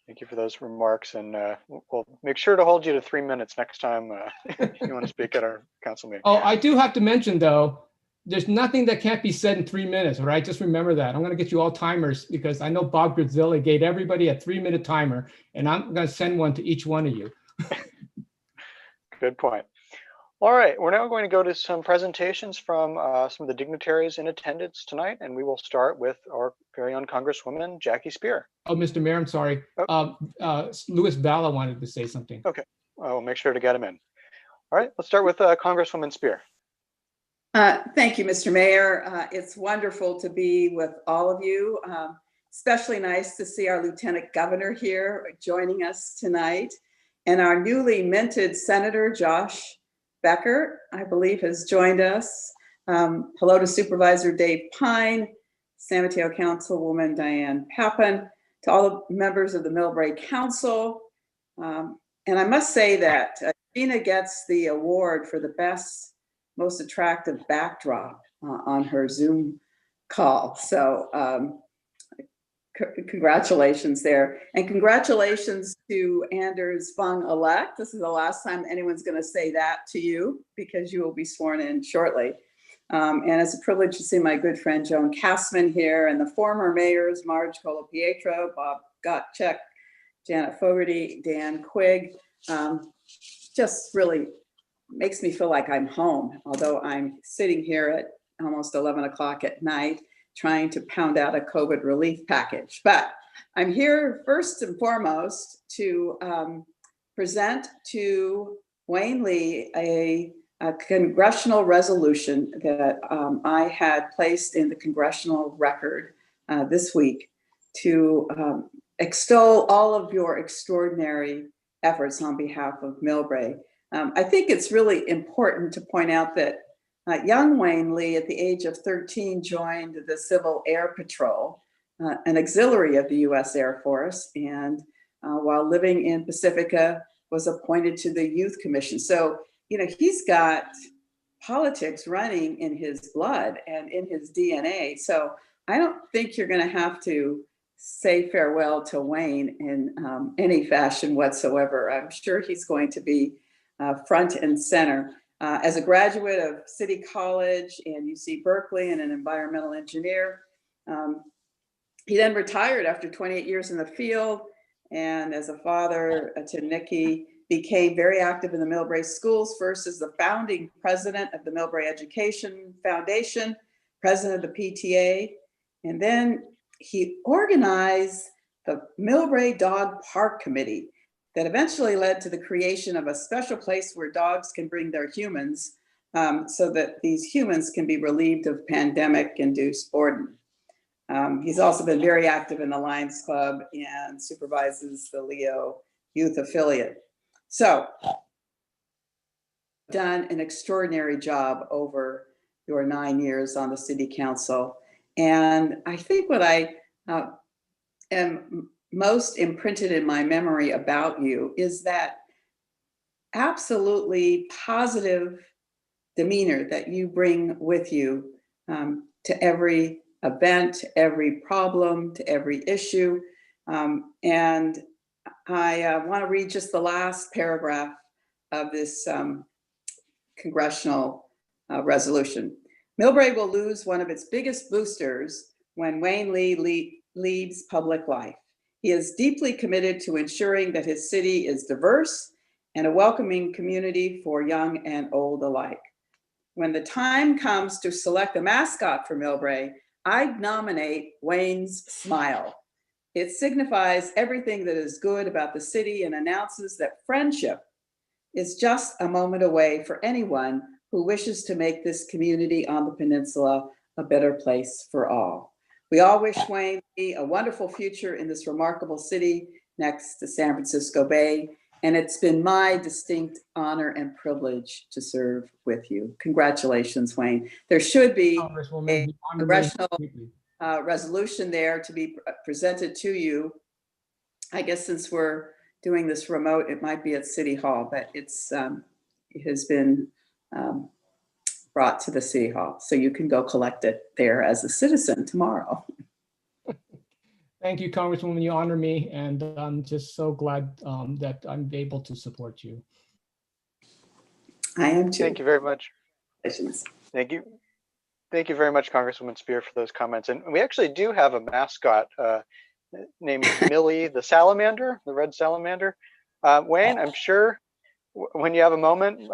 Thank you for those remarks. And we'll make sure to hold you to 3 minutes next time you want to speak at our council meeting.
Oh, I do have to mention, though, there's nothing that can't be said in 3 minutes, all right? Just remember that. I'm going to get you all timers because I know Bob Grazilli gave everybody a 3-minute timer, and I'm going to send one to each one of you.
Good point. All right, we're now going to go to some presentations from some of the dignitaries in attendance tonight, and we will start with our very own Congresswoman, Jackie Spear.
Oh, Mr. Mayor, I'm sorry. Louis Valla wanted to say something.
Okay, I'll make sure to get him in. All right, let's start with Congresswoman Spear.
Thank you, Mr. Mayor. It's wonderful to be with all of you. Especially nice to see our Lieutenant Governor here joining us tonight. And our newly minted Senator, Josh Becker, I believe, has joined us. Hello to Supervisor Dave Pine, San Mateo Councilwoman Diane Papan, to all the members of the Millbrae Council. And I must say that GINA gets the award for the best, most attractive backdrop on her Zoom call. So congratulations there. And congratulations to Anders FUNG-elect. This is the last time anyone's going to say that to you because you will be sworn in shortly. And it's a privilege to see my good friend Joan Kastman here and the former mayors, Marge Colapietro, Bob Gottschalk, Janet Fogarty, Dan Quigg. Just really makes me feel like I'm home, although I'm sitting here at almost 11 o'clock at night trying to pound out a COVID relief package. But I'm here first and foremost to present to Wayne Lee a congressional resolution that I had placed in the congressional record this week to extol all of your extraordinary efforts on behalf of Millbrae. I think it's really important to point out that young Wayne Lee, at the age of 13, joined the Civil Air Patrol, an auxiliary of the U.S. Air Force, and while living in Pacifica, was appointed to the Youth Commission. So, you know, he's got politics running in his blood and in his DNA. So I don't think you're going to have to say farewell to Wayne in any fashion whatsoever. I'm sure he's going to be front and center. As a graduate of City College and UC Berkeley and an environmental engineer, He then retired after 28 years in the field, and as a father to Nikki, became very active in the Millbrae schools, first as the founding president of the Millbrae Education Foundation, president of the PTA, and then he organized the Millbrae Dog Park Committee that eventually led to the creation of a special place where dogs can bring their humans so that these humans can be relieved of pandemic-induced boredom. He's also been very active in the Lions Club and supervises the Leo Youth Affiliate. So, done an extraordinary job over your 9 years on the City Council. And I think what I am most imprinted in my memory about you is that absolutely positive demeanor that you bring with you to every event, to every problem, to every issue. And I want to read just the last paragraph of this congressional resolution. Millbrae will lose one of its biggest boosters when Wayne Lee leads public life. He is deeply committed to ensuring that his city is diverse and a welcoming community for young and old alike. When the time comes to select a mascot for Millbrae, I nominate Wayne's smile. It signifies everything that is good about the city and announces that friendship is just a moment away for anyone who wishes to make this community on the peninsula a better place for all. We all wish Wayne a wonderful future in this remarkable city next to San Francisco Bay, and it's been my distinct honor and privilege to serve with you. Congratulations, Wayne. There should be a congressional resolution there to be presented to you. I guess since we're doing this remote, it might be at City Hall, but it has been brought to the City Hall. So you can go collect it there as a citizen tomorrow.
Thank you, Congresswoman. You honor me, and I'm just so glad that I'm able to support you.
I am too.
Thank you very much.
Congratulations.
Thank you. Thank you very much, Congresswoman Spear, for those comments. And we actually do have a mascot named Millie the salamander, the red salamander. Wayne, I'm sure when you have a moment,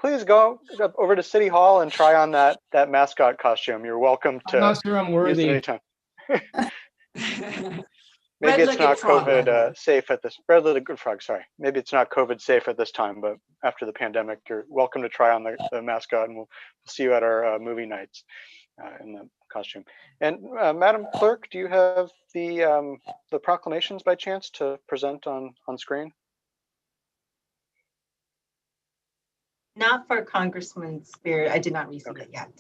please go over to City Hall and try on that mascot costume. You're welcome to
I'm not sure I'm worthy.
use it anytime. Maybe it's not COVID safe at this, red-legged frog, sorry. Maybe it's not COVID safe at this time, but after the pandemic, you're welcome to try on the mascot, and we'll see you at our movie nights in the costume. And Madam Clerk, do you have the proclamations by chance to present on screen?
Not for Congressman Spear. I did not receive it yet.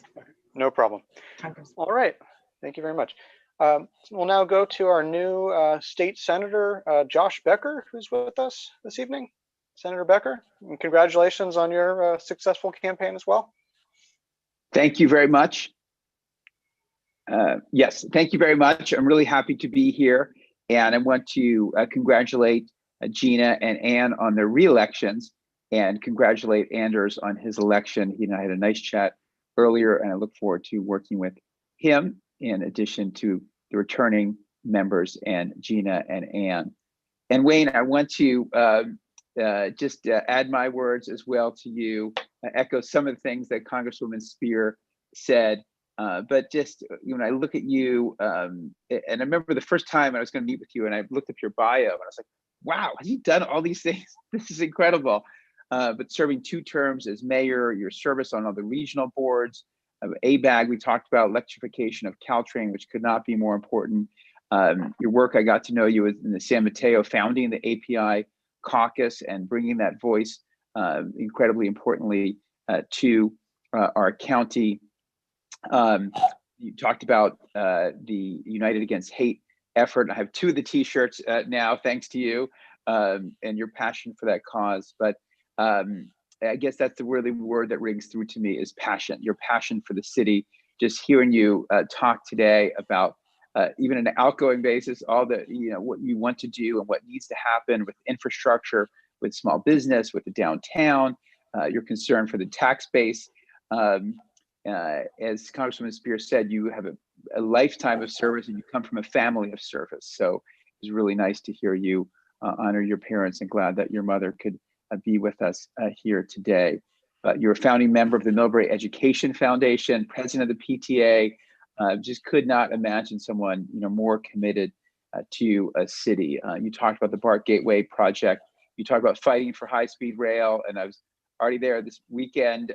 No problem. All right. Thank you very much. We'll now go to our new state senator, Josh Becker, who's with us this evening. Senator Becker, and congratulations on your successful campaign as well.
Thank you very much. Yes, thank you very much. I'm really happy to be here, and I want to congratulate GINA and Ann on their re-elections, and congratulate Anders on his election. He and I had a nice chat earlier, and I look forward to working with him in addition to the returning members and GINA and Ann. And Wayne, I want to just add my words as well to you, echo some of the things that Congresswoman Spear said, but just when I look at you, and I remember the first time I was going to meet with you and I looked up your bio and I was like, wow, have you done all these things? This is incredible. But serving 2 terms as mayor, your service on all the regional boards, ABAG, we talked about electrification of Caltrain, which could not be more important. Your work, I got to know you in the San Mateo, founding the API caucus and bringing that voice incredibly importantly to our county. You talked about the United Against Hate effort. I have 2 of the t-shirts now, thanks to you and your passion for that cause. But I guess that's the really word that rings through to me is passion, your passion for the city. Just hearing you talk today about even on an outgoing basis, all the, what you want to do and what needs to happen with infrastructure, with small business, with the downtown, your concern for the tax base. As Congresswoman Spears said, you have a a lifetime of service, and you come from a family of service. So it's really nice to hear you honor your parents, and glad that your mother could be with us here today. You're a founding member of the Millbrae Education Foundation, president of the PTA. Just could not imagine someone more committed to a city. You talked about the BART Gateway project. You talked about fighting for high-speed rail, and I was already there this weekend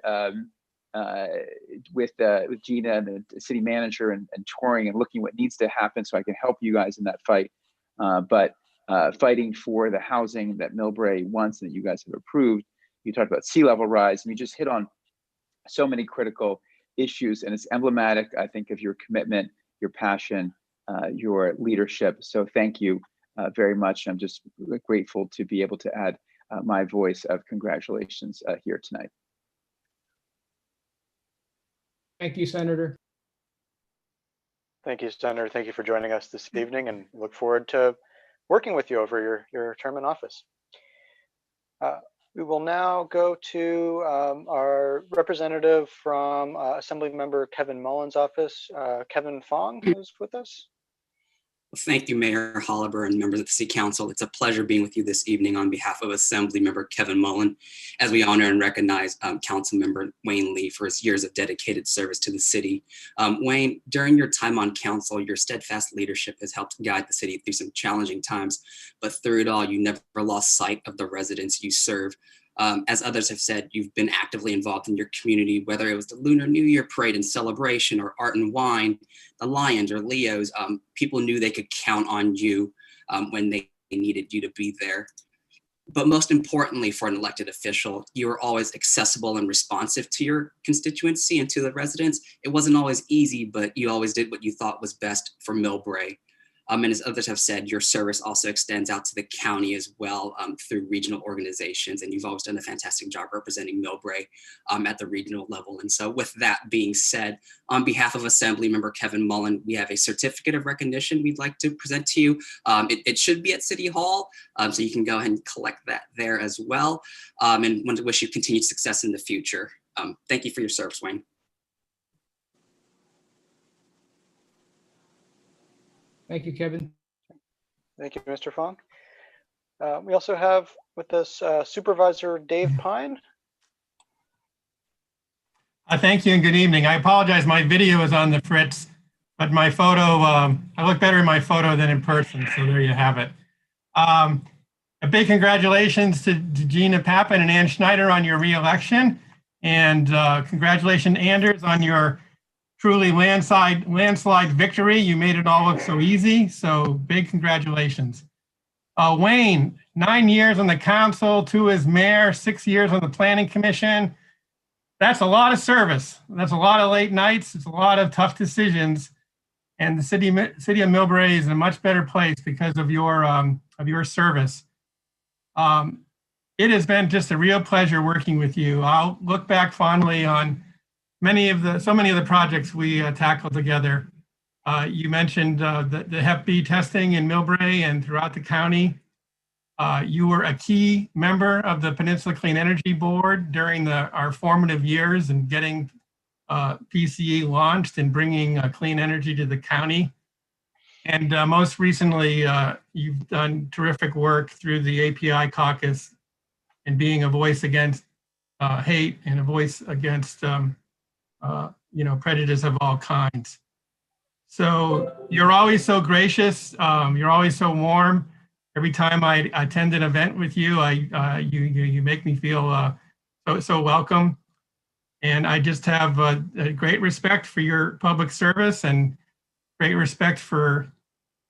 with GINA and the city manager and touring and looking what needs to happen so I can help you guys in that fight. But fighting for the housing that Millbrae wants and that you guys have approved. You talked about sea level rise, and you just hit on so many critical issues, and it's emblematic, I think, of your commitment, your passion, your leadership. So thank you very much. I'm just grateful to be able to add my voice of congratulations here tonight.
Thank you, Senator.
Thank you, Senator. Thank you for joining us this evening, and look forward to working with you over your term in office. We will now go to our representative from Assembly Member Kevin Mullen's office, Kevin Fong, who's with us.
Thank you, Mayor Holliber and members of the City Council. It's a pleasure being with you this evening on behalf of Assembly Member Kevin Mullen, as we honor and recognize Council Member Wayne Lee for his years of dedicated service to the city. Wayne, during your time on council, your steadfast leadership has helped guide the city through some challenging times, but through it all, you never lost sight of the residents you serve. As others have said, you've been actively involved in your community, whether it was the Lunar New Year parade and celebration, or Art and Wine, the Lions or Leos. People knew they could count on you when they needed you to be there. But most importantly, for an elected official, you were always accessible and responsive to your constituency and to the residents. It wasn't always easy, but you always did what you thought was best for Millbrae. And as others have said, your service also extends out to the county as well through regional organizations. And you've always done a fantastic job representing Millbrae at the regional level. And so with that being said, on behalf of Assembly Member Kevin Mullen, we have a certificate of recognition we'd like to present to you. It should be at City Hall, so you can go ahead and collect that there as well. And want to wish you continued success in the future. Thank you for your service, Wayne.
Thank you, Kevin.
Thank you, Mr. Fong. We also have with us Supervisor Dave Pine.
Thank you and good evening. I apologize, my video is on the fritz, but my photo, I look better in my photo than in person, so there you have it. A big congratulations to GINA PAPAN and Ann Schneider on your re-election, and congratulations, Anders, on your truly landslide victory. You made it all look so easy, so big congratulations. Wayne, 9 years on the council, 2 as mayor, 6 years on the planning commission. That's a lot of service. That's a lot of late nights. It's a lot of tough decisions. And the city of Millbrae is in a much better place because of your service. It has been just a real pleasure working with you. I'll look back fondly on so many of the projects we tackled together. You mentioned the Hep B testing in Millbrae and throughout the county. You were a key member of the Peninsula Clean Energy Board during our formative years in getting PCE launched and bringing clean energy to the county. And most recently, you've done terrific work through the API caucus and being a voice against hate and a voice against prejudice of all kinds. So you're always so gracious. You're always so warm. Every time I attend an event with you, you make me feel so welcome. And I just have a great respect for your public service and great respect for,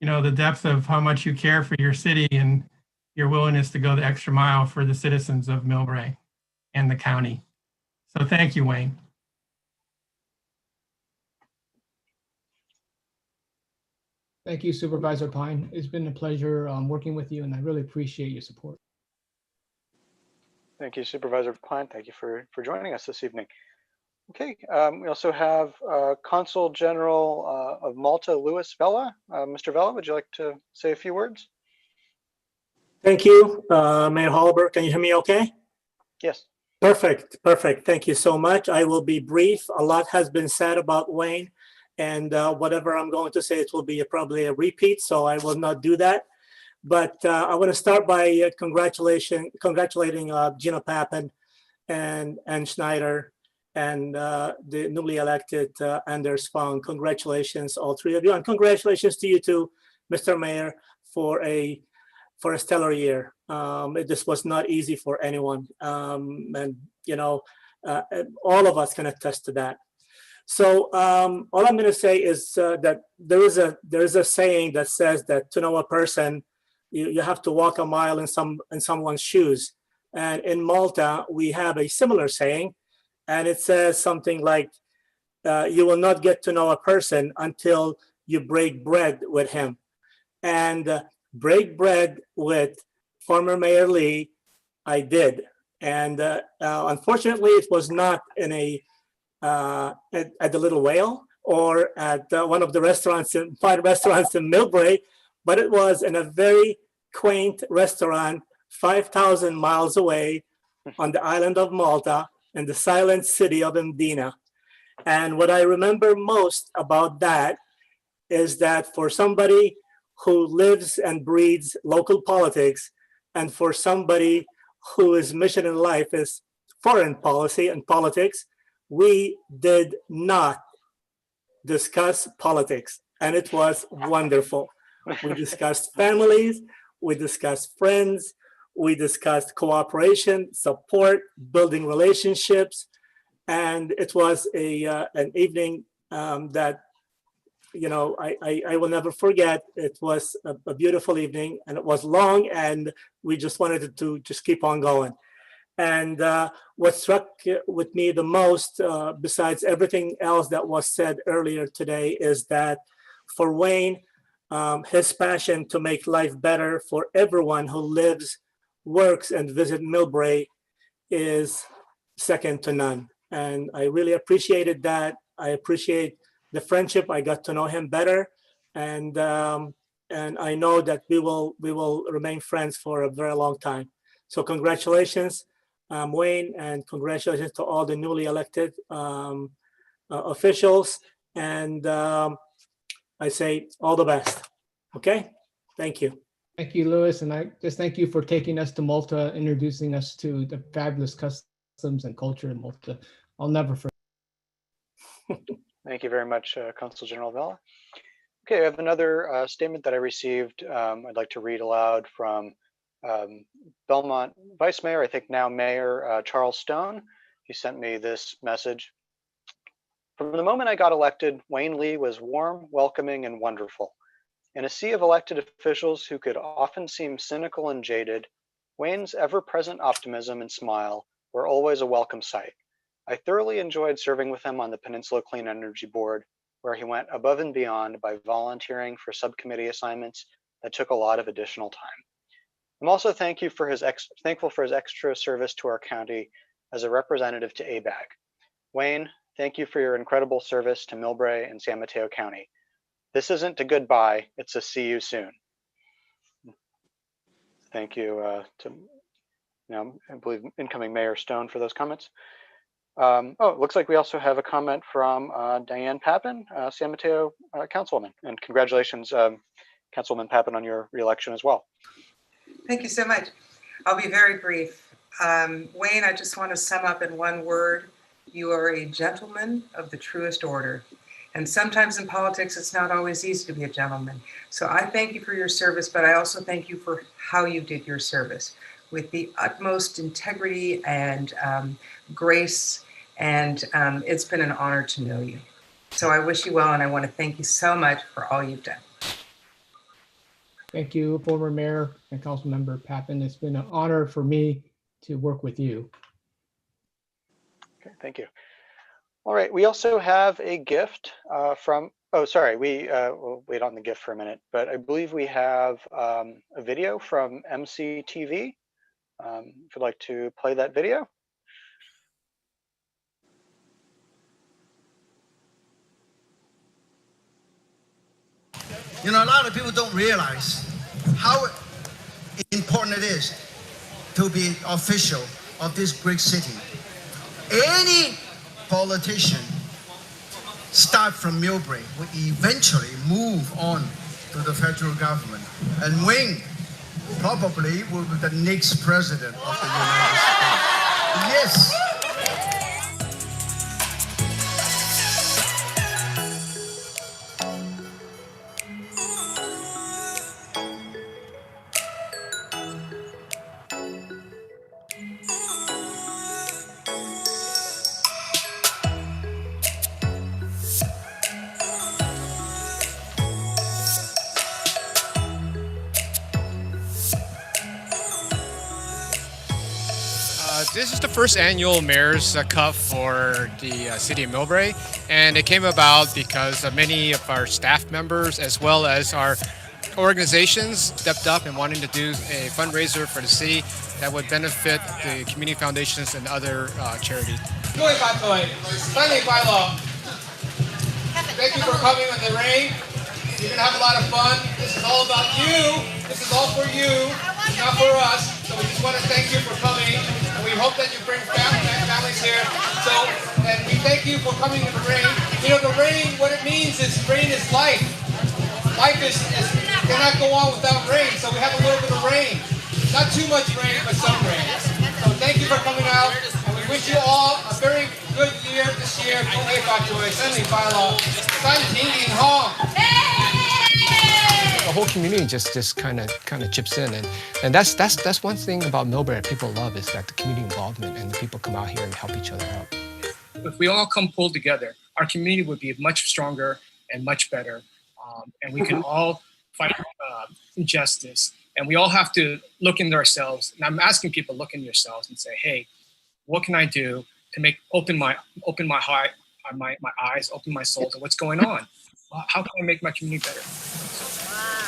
the depth of how much you care for your city and your willingness to go the extra mile for the citizens of Millbrae and the county. So thank you, Wayne.
Thank you, Supervisor Pine. It's been a pleasure working with you, and I really appreciate your support.
Thank you, Supervisor Pine. Thank you for joining us this evening. Okay, we also have Consul General of Malta, Louis Vela. Mr. Vela, would you like to say a few words?
Thank you, Mayor Holliber. Can you hear me okay?
Yes.
Perfect. Thank you so much. I will be brief. A lot has been said about Wayne, And whatever I'm going to say, it will be probably a repeat, so I will not do that. But I want to start by congratulating GINA PAPAN and SCHNEIDER and the newly elected Anders FUNG. Congratulations, all three of you, and congratulations to you too, Mr. Mayor, for a stellar year. This was not easy for anyone, and you know, all of us can attest to that. So all I'm going to say is that there is a saying that says that to know a person, you have to walk a mile in someone's shoes. And in Malta, we have a similar saying, and it says something like, you will not get to know a person until you break bread with him. And break bread with former Mayor Lee, I did. And unfortunately, it was not in at the Little Whale or at one of the fine restaurants in Millbrae, but it was in a very quaint restaurant 5,000 miles away on the island of Malta in the silent city of Mdina. And what I remember most about that is that for somebody who lives and breathes local politics, and for somebody whose mission in life is foreign policy and politics, we did not discuss politics, and it was wonderful. We discussed families, we discussed friends, we discussed cooperation, support, building relationships, and it was an evening that, you know, I will never forget. It was a beautiful evening, and it was long, and we just wanted to just keep on going. And what struck with me the most, besides everything else that was said earlier today, is that for Wayne, his passion to make life better for everyone who lives, works, and visits Millbrae is second to none. And I really appreciated that. I appreciate the friendship. I got to know him better, and I know that we will remain friends for a very long time. So congratulations, Wayne, and congratulations to all the newly elected officials. And I say all the best. Okay, thank you.
Thank you, Louis, and I just thank you for taking us to Malta, introducing us to the fabulous customs and culture in Malta. I'll never forget.
Thank you very much, Consul General Vela. Okay, I have another statement that I received. I'd like to read aloud from Belmont Vice Mayor, I think now Mayor Charles Stone. He sent me this message. From the moment I got elected, Wayne Lee was warm, welcoming, and wonderful. In a sea of elected officials who could often seem cynical and jaded, Wayne's ever-present optimism and smile were always a welcome sight. I thoroughly enjoyed serving with him on the Peninsula Clean Energy Board, where he went above and beyond by volunteering for subcommittee assignments that took a lot of additional time. I'm also thankful for his extra service to our county as a representative to ABAG. Wayne, thank you for your incredible service to Millbrae and San Mateo County. This isn't a goodbye, it's a see you soon. Thank you to, I believe, incoming Mayor Stone for those comments. Oh, it looks like we also have a comment from Diane Pappan, San Mateo Councilwoman, and congratulations, Councilwoman Pappan, on your reelection as well.
Thank you so much. I'll be very brief. Wayne, I just want to sum up in one word. You are a gentleman of the truest order. And sometimes in politics, it's not always easy to be a gentleman. So I thank you for your service, but I also thank you for how you did your service with the utmost integrity and grace. And it's been an honor to know you. So I wish you well, and I want to thank you so much for all you've done.
Thank you, former Mayor and Councilmember Pappan. It's been an honor for me to work with you.
Okay, thank you. All right, we also have a gift from, oh, sorry, we'll wait on the gift for a minute, but I believe we have a video from MCTV. If you'd like to play that video.
You know, a lot of people don't realize how important it is to be official of this great city. Any politician start from Millbrae, will eventually move on to the federal government. And Wayne probably will be the next president of the United States. Yes.
This is the first annual Mayor's Cup for the city of Millbrae, and it came about because many of our staff members as well as our organizations stepped up and wanting to do a fundraiser for the city that would benefit the community foundations and other charities. Thank you for coming in the rain. You're gonna have a lot of fun. This is all about you. This is all for you, not for us. So we just want to thank you for coming. And we hope that you bring families here. So, and we thank you for coming in the rain. You know, the rain, what it means is rain is life. Life is cannot go on without rain. So we have a little bit of rain. Not too much rain, but some rain. So thank you for coming out. And we wish you all a very good year this year. The whole community just kind of chips in, and that's one thing about Millbrae people love is that the community involvement and the people come out here and help each other out. If we all come pulled together, our community would be much stronger and much better, and we can all fight injustice. And we all have to look into ourselves. And I'm asking people, look into yourselves and say, hey, what can I do to open my heart, my eyes, open my soul to what's going on? How can I make my community better?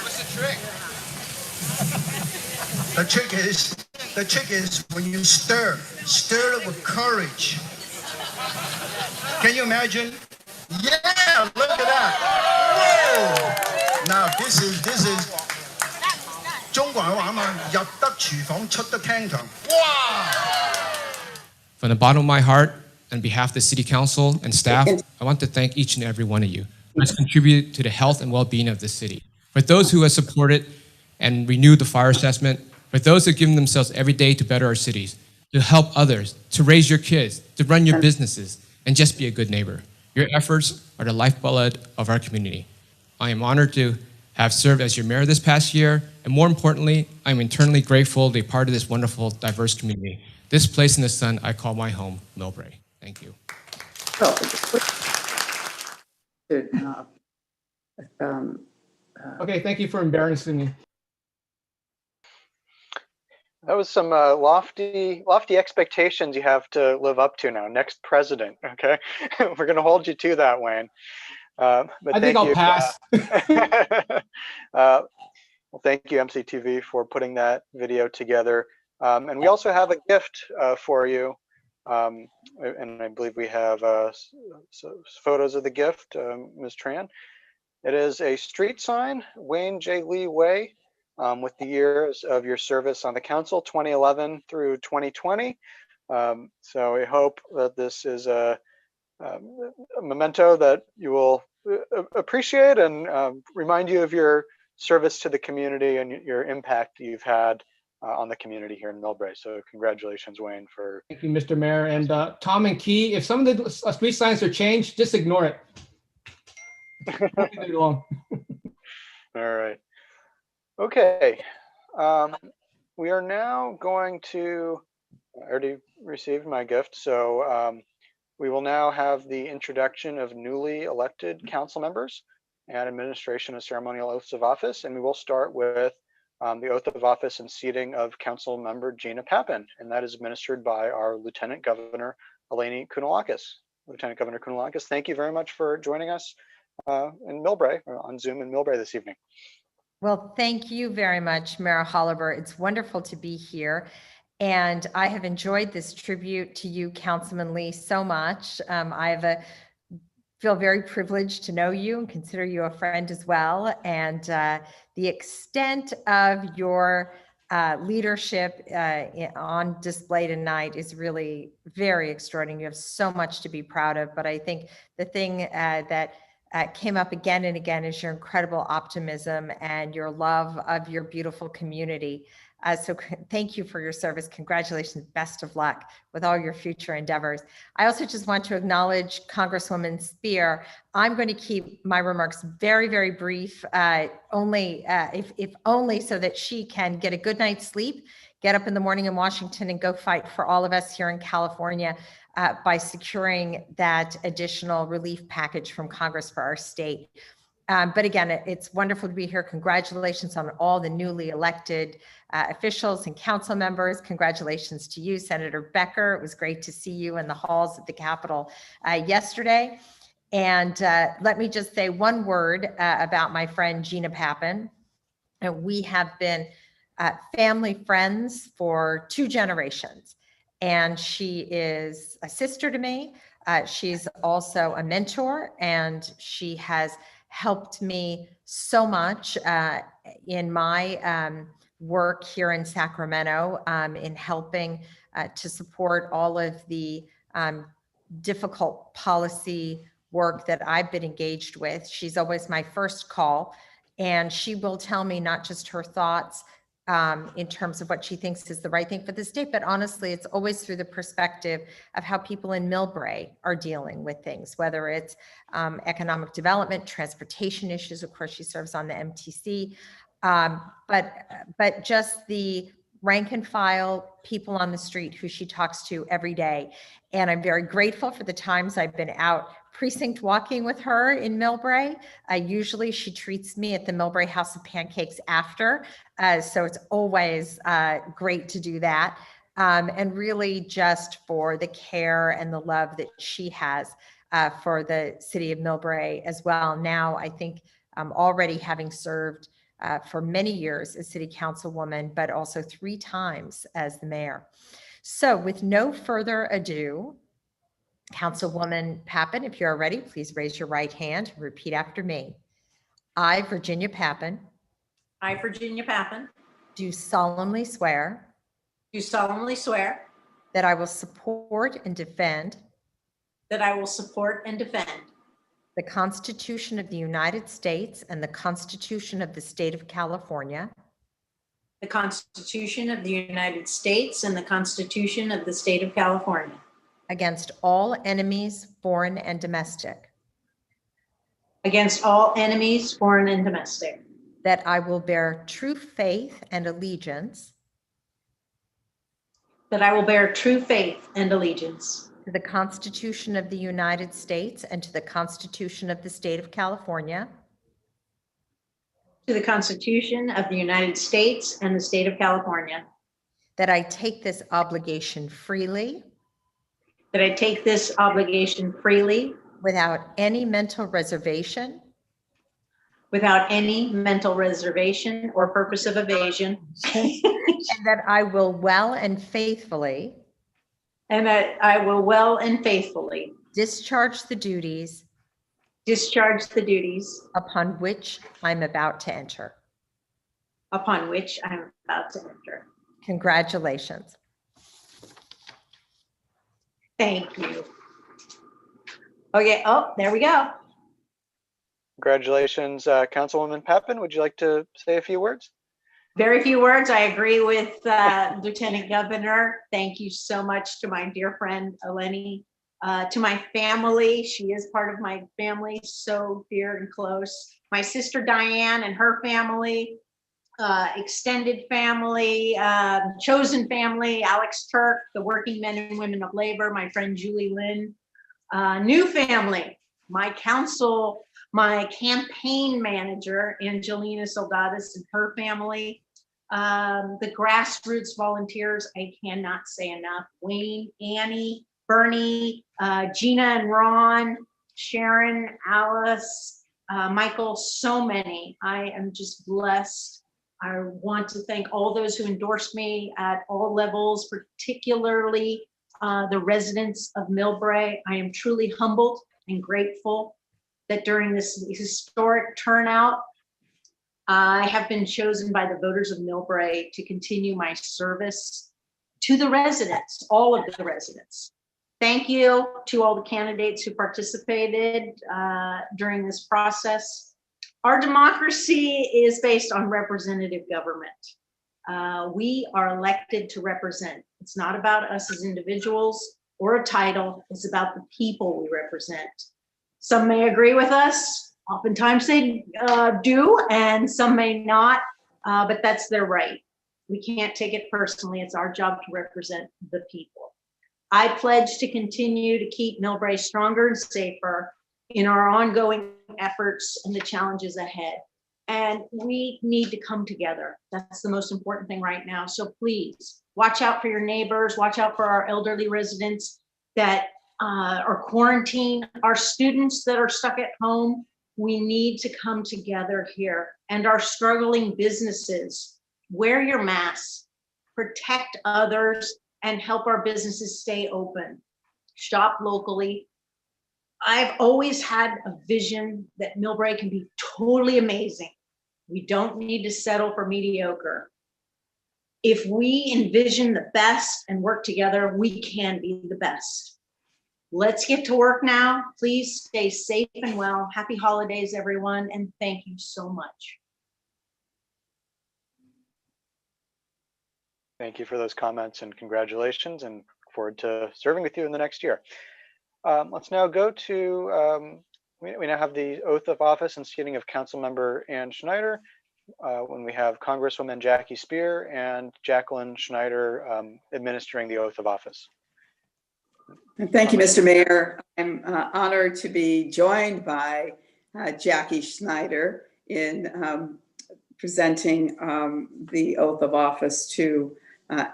What's the trick?
The trick is when you stir it with courage. Can you imagine? Yeah, look at that. Whoa. Now this is 中國人話嘛，入得廚房出得廳堂。哇!
From the bottom of my heart, on behalf of the City Council and staff, I want to thank each and every one of you who has contributed to the health and well-being of the city. For those who have supported and renewed the fire assessment, for those who have given themselves every day to better our cities, to help others, to raise your kids, to run your businesses, and just be a good neighbor. Your efforts are the lifeblood of our community. I am honored to have served as your mayor this past year, and more importantly, I'm eternally grateful to be part of this wonderful, diverse community. This place in the sun I call my home, Millbrae. Thank you.
Okay, thank you for embarrassing me.
That was some lofty expectations you have to live up to now. Next president, okay? We're going to hold you to that, Wayne. But
I think I'll pass.
Well, thank you, MCTV, for putting that video together. And we also have a gift for you. And I believe we have photos of the gift, Ms. Tran. It is a street sign, Wayne J. Lee Way, with the years of your service on the council, 2011 through 2020. So I hope that this is a memento that you will appreciate and remind you of your service to the community and your impact you've had on the community here in Millbrae. So congratulations, Wayne, for.
Thank you, Mr. Mayor. And Tom and Key, if some of the street signs are changed, just ignore it.
All right. Okay. We are now going to, I already received my gift, so we will now have the introduction of newly elected council members and administration of ceremonial oaths of office. And we will start with the oath of office and seating of council member GINA PAPAN, and that is administered by our Lieutenant Governor, Eleni Kounalakis. Lieutenant Governor Kounalakis, thank you very much for joining us in Millbrae, or on Zoom in Millbrae this evening.
Well, thank you very much, Mayor Holliver. It's wonderful to be here. And I have enjoyed this tribute to you, Councilman Lee, so much. Feel very privileged to know you and consider you a friend as well. And the extent of your leadership on display tonight is really very extraordinary. You have so much to be proud of, but I think the thing that came up again and again is your incredible optimism and your love of your beautiful community. So thank you for your service. Congratulations. Best of luck with all your future endeavors. I also just want to acknowledge Congresswoman Spear. I'm going to keep my remarks very, very brief, only if only so that she can get a good night's sleep, get up in the morning in Washington and go fight for all of us here in California by securing that additional relief package from Congress for our state. But again, it's wonderful to be here. Congratulations on all the newly elected officials and council members. Congratulations to you, Senator Becker. It was great to see you in the halls of the Capitol yesterday. And let me just say one word about my friend Gina PAPAN. We have been family friends for 2 generations. And she is a sister to me. She's also a mentor, and she has helped me so much in my work here in Sacramento in helping to support all of the difficult policy work that I've been engaged with. She's always my first call, and she will tell me not just her thoughts in terms of what she thinks is the right thing for the state, but honestly, it's always through the perspective of how people in Millbrae are dealing with things, whether it's economic development, transportation issues. Of course, she serves on the MTC, but just the rank and file people on the street who she talks to every day. And I'm very grateful for the times I've been out precinct walking with her in Millbrae. Usually she treats me at the Millbrae House of Pancakes after. So it's always great to do that. And really just for the care and the love that she has for the city of Millbrae as well. Now, I think already having served for many years as city councilwoman, but also 3 times as the mayor. So with no further ado, Councilwoman PAPAN, if you're ready, please raise your right hand and repeat after me. I, Virginia PAPAN.
I, Virginia PAPAN.
Do solemnly swear.
Do solemnly swear.
That I will support and defend.
That I will support and defend.
The Constitution of the United States and the Constitution of the State of California.
The Constitution of the United States and the Constitution of the State of California.
Against all enemies, foreign and domestic.
Against all enemies, foreign and domestic.
That I will bear true faith and allegiance.
That I will bear true faith and allegiance.
To the Constitution of the United States and to the Constitution of the State of California.
To the Constitution of the United States and the State of California.
That I take this obligation freely.
That I take this obligation freely.
Without any mental reservation.
Without any mental reservation or purpose of evasion.
And that I will well and faithfully.
And that I will well and faithfully.
Discharge the duties.
Discharge the duties.
Upon which I'm about to enter.
Upon which I'm about to enter.
Congratulations.
Thank you. Okay, oh, there we go.
Congratulations, Councilwoman PAPAN. Would you like to say a few words?
Very few words. I agree with Lieutenant Governor. Thank you so much to my dear friend, Eleni. To my family, she is part of my family, so dear and close. My sister Diane and her family, extended family, chosen family, Alex Turk, the working men and women of labor, my friend Julie Lynn. New family, my council, my campaign manager, Angelina Soldatus and her family. The grassroots volunteers, I cannot say enough. Wayne, Annie, Bernie, Gina and Ron, Sharon, Alice, Michael, so many. I am just blessed. I want to thank all those who endorsed me at all levels, particularly the residents of Millbrae. I am truly humbled and grateful that during this historic turnout, I have been chosen by the voters of Millbrae to continue my service to the residents, all of the residents. Thank you to all the candidates who participated during this process. Our democracy is based on representative government. We are elected to represent. It's not about us as individuals or a title, it's about the people we represent. Some may agree with us, oftentimes they do, and some may not, but that's their right. We can't take it personally. It's our job to represent the people. I pledge to continue to keep Millbrae stronger and safer in our ongoing efforts and the challenges ahead. And we need to come together. That's the most important thing right now. So please watch out for your neighbors, watch out for our elderly residents that are quarantined, our students that are stuck at home. We need to come together here. And our struggling businesses, wear your masks, protect others, and help our businesses stay open. Shop locally. I've always had a vision that Millbrae can be totally amazing. We don't need to settle for mediocre. If we envision the best and work together, we can be the best. Let's get to work now. Please stay safe and well. Happy holidays, everyone, and thank you so much.
Thank you for those comments and congratulations, and look forward to serving with you in the next year. Let's now go to, we now have the oath of office and seating of Councilmember Ann Schneider, when we have Congresswoman Jackie Spear and Jacqueline Schneider administering the oath of office.
Thank you, Mr. Mayor. I'm honored to be joined by Jackie Schneider in presenting the oath of office to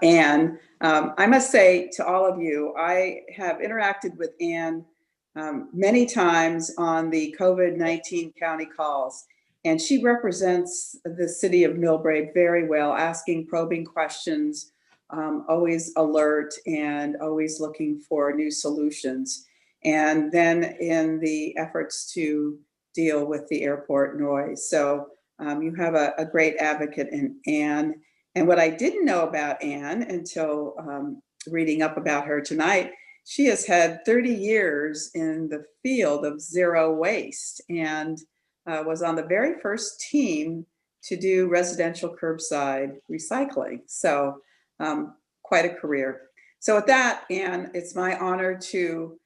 Ann. I must say to all of you, I have interacted with Ann many times on the COVID-19 county calls, and she represents the city of Millbrae very well, asking probing questions, always alert and always looking for new solutions. And then in the efforts to deal with the airport noise. So you have a great advocate in Ann. And what I didn't know about Ann until reading up about her tonight, she has had 30 years in the field of zero waste and was on the very first team to do residential curbside recycling. So quite a career. So with that, Ann, it's my honor to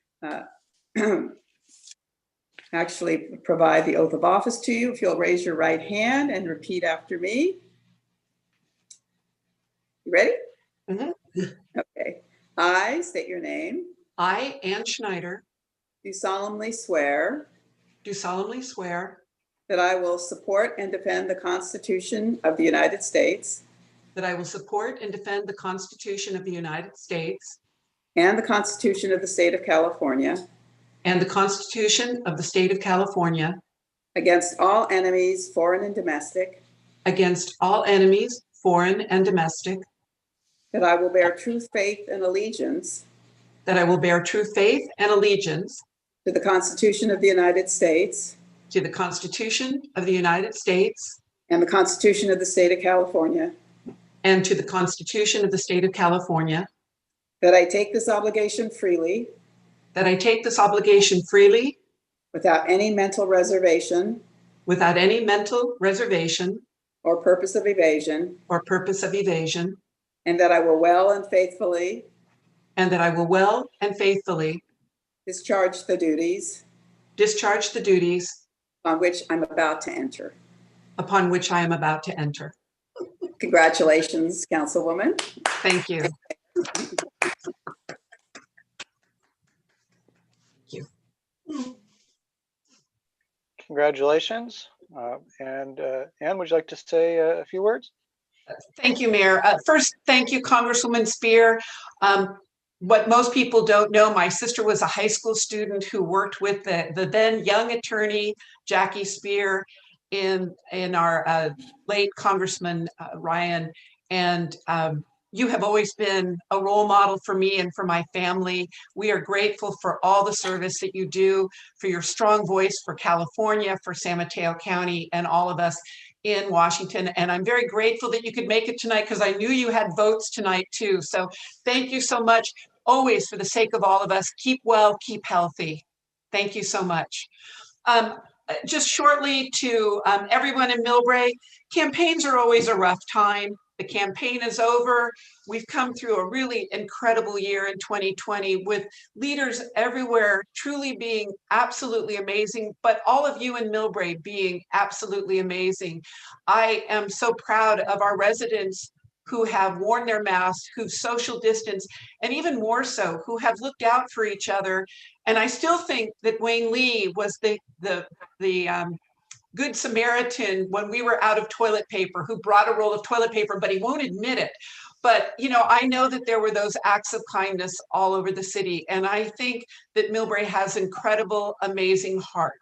actually provide the oath of office to you. If you'll raise your right hand and repeat after me. You ready?
Mm-hmm.
Okay. I state your name.
I, Ann Schneider,
Do solemnly swear.
do solemnly swear
That I will support and defend the Constitution of the United States.
that I will support and defend the Constitution of the United States
And the Constitution of the State of California.
and the Constitution of the State of California
Against all enemies, foreign and domestic.
against all enemies, foreign and domestic.
That I will bear true faith and allegiance.
That I will bear true faith and allegiance
To the Constitution of the United States.
to the Constitution of the United States
And the Constitution of the State of California.
and to the Constitution of the State of California.
That I take this obligation freely.
That I take this obligation freely.
Without any mental reservation.
Without any mental reservation.
Or purpose of evasion.
Or purpose of evasion.
And that I will well and faithfully.
And that I will well and faithfully.
Discharge the duties.
Discharge the duties.
On which I'm about to enter.
Upon which I am about to enter.
Congratulations, Councilwoman.
Thank you.
Congratulations. And Ann, would you like to say a few words?
Thank you, Mayor. First, thank you, Congresswoman Spear. What most people don't know, my sister was a high school student who worked with the then young attorney, Jackie Spear, in our late Congressman Ryan. And you have always been a role model for me and for my family. We are grateful for all the service that you do, for your strong voice for California, for San Mateo County, and all of us in Washington. And I'm very grateful that you could make it tonight because I knew you had votes tonight too. So thank you so much. Always, for the sake of all of us, keep well, keep healthy. Thank you so much. Just shortly to everyone in Millbrae, campaigns are always a rough time. The campaign is over. We've come through a really incredible year in 2020 with leaders everywhere truly being absolutely amazing, but all of you in Millbrae being absolutely amazing. I am so proud of our residents who have worn their masks, who social distance, and even more so, who have looked out for each other. And I still think that Wayne Lee was the Good Samaritan when we were out of toilet paper, who brought a roll of toilet paper, but he won't admit it. But, you know, I know that there were those acts of kindness all over the city. And I think that Millbrae has incredible, amazing heart.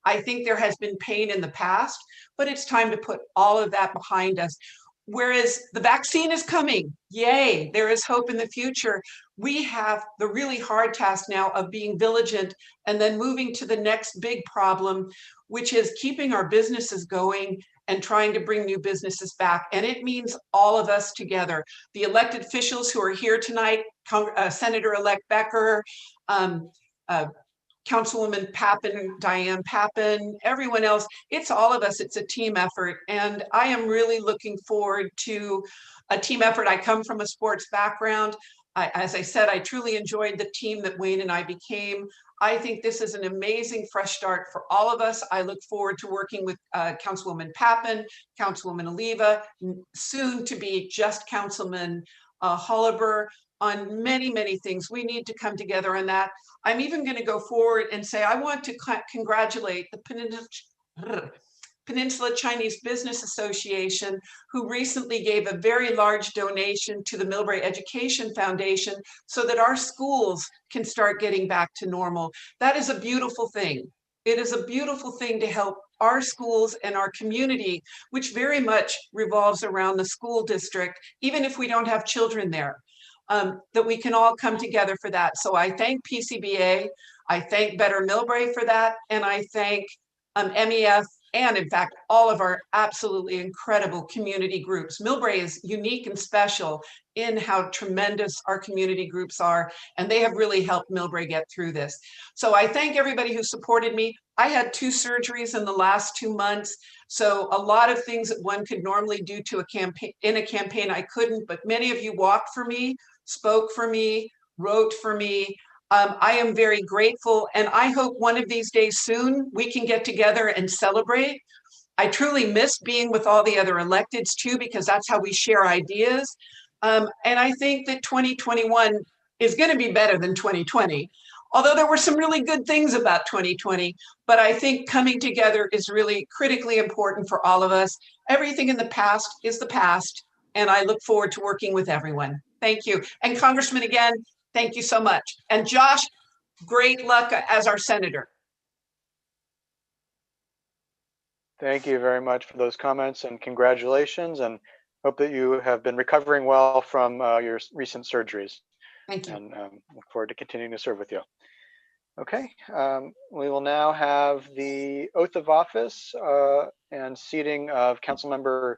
I think there has been pain in the past, but it's time to put all of that behind us. Whereas the vaccine is coming, yay, there is hope in the future. We have the really hard task now of being vigilant and then moving to the next big problem, which is keeping our businesses going and trying to bring new businesses back. And it means all of us together. The elected officials who are here tonight, Senator-elect Becker, Councilwoman PAPAN, Diane PAPAN, everyone else, it's all of us, it's a team effort. And I am really looking forward to a team effort. I come from a sports background. As I said, I truly enjoyed the team that Wayne and I became. I think this is an amazing fresh start for all of us. I look forward to working with Councilwoman PAPAN, Councilwoman OLIVA, soon to be just Councilman Holliber, on many, many things. We need to come together on that. I'm even going to go forward and say I want to congratulate the Peninsula Chinese Business Association, who recently gave a very large donation to the Millbrae Education Foundation so that our schools can start getting back to normal. That is a beautiful thing. It is a beautiful thing to help our schools and our community, which very much revolves around the school district, even if we don't have children there. That we can all come together for that. So I thank PCBA, I thank Better Millbrae for that, and I thank MEF and in fact, all of our absolutely incredible community groups. Millbrae is unique and special in how tremendous our community groups are, and they have really helped Millbrae get through this. So I thank everybody who supported me. I had 2 surgeries in the last 2 months, so a lot of things that one could normally do to a campaign, in a campaign, I couldn't, but many of you walked for me, spoke for me, wrote for me. I am very grateful, and I hope one of these days soon we can get together and celebrate. I truly miss being with all the other electeds too, because that's how we share ideas. And I think that 2021 is going to be better than 2020, although there were some really good things about 2020. But I think coming together is really critically important for all of us. Everything in the past is the past, and I look forward to working with everyone. Thank you. And Congressman, again, thank you so much. And Josh, great luck as our senator.
Thank you very much for those comments and congratulations, and hope that you have been recovering well from your recent surgeries.
Thank you.
And look forward to continuing to serve with you. Okay, we will now have the oath of office and seating of Councilmember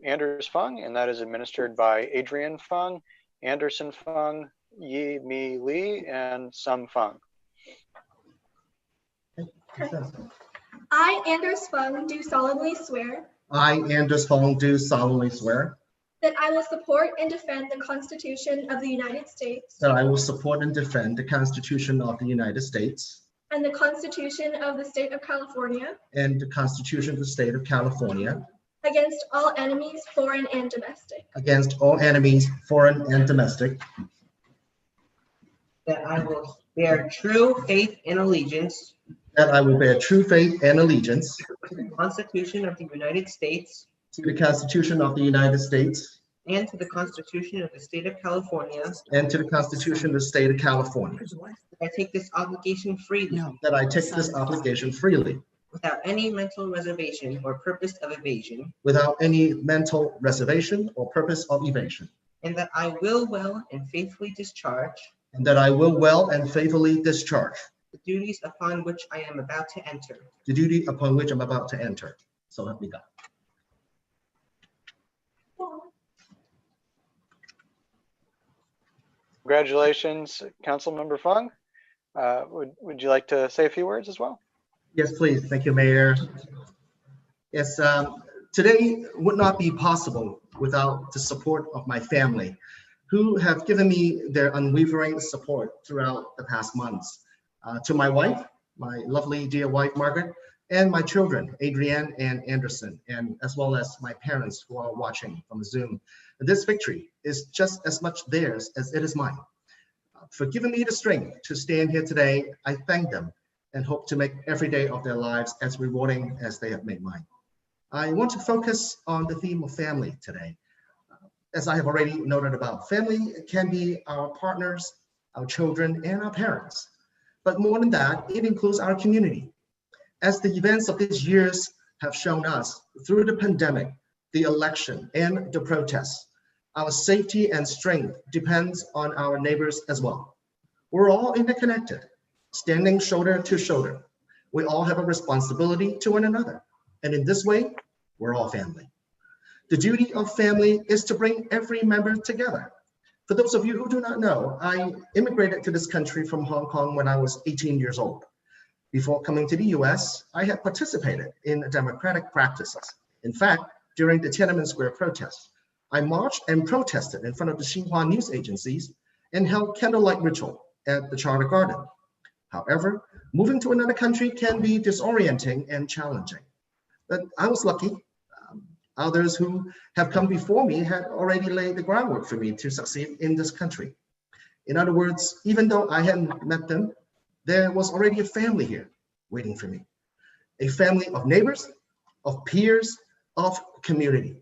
Anders Fung, and that is administered by Adrian Fung, Anderson Fung, Yi Mi Lee, and Sum Fung.
I, Anders Fung, do solemnly swear
I, Anders Fung, do solemnly swear
that I will support and defend the Constitution of the United States
that I will support and defend the Constitution of the United States
and the Constitution of the State of California
and the Constitution of the State of California
against all enemies, foreign and domestic.
against all enemies, foreign and domestic,
that I will bear true faith and allegiance
that I will bear true faith and allegiance
to the Constitution of the United States
to the Constitution of the United States
and to the Constitution of the State of California,
and to the Constitution of the State of California,
that I take this obligation freely
that I take this obligation freely
without any mental reservation or purpose of evasion,
without any mental reservation or purpose of evasion,
and that I will well and faithfully discharge
and that I will well and faithfully discharge
the duties upon which I am about to enter.
the duty upon which I'm about to enter. So help me God.
Congratulations, Councilmember Fung. Would you like to say a few words as well?
Yes, please. Thank you, Mayor. Yes, today would not be possible without the support of my family, who have given me their unwavering support throughout the past months. To my wife, my lovely dear wife, Margaret, and my children, Adrienne and Anderson, and as well as my parents who are watching from Zoom. This victory is just as much theirs as it is mine. For giving me the strength to stand here today, I thank them and hope to make every day of their lives as rewarding as they have made mine. I want to focus on the theme of family today. As I have already noted about, family can be our partners, our children, and our parents. But more than that, it includes our community. As the events of these years have shown us, through the pandemic, the election, and the protests, our safety and strength depends on our neighbors as well. We're all interconnected, standing shoulder to shoulder. We all have a responsibility to one another. And in this way, we're all family. The duty of family is to bring every member together. For those of you who do not know, I immigrated to this country from Hong Kong when I was 18 years old. Before coming to the US, I had participated in democratic practices. In fact, during the Tiananmen Square protests, I marched and protested in front of the Xinhua news agencies and held candlelight ritual at the Charter Garden. However, moving to another country can be disorienting and challenging. But I was lucky. Others who have come before me had already laid the groundwork for me to succeed in this country. In other words, even though I hadn't met them, there was already a family here waiting for me. A family of neighbors, of peers, of community.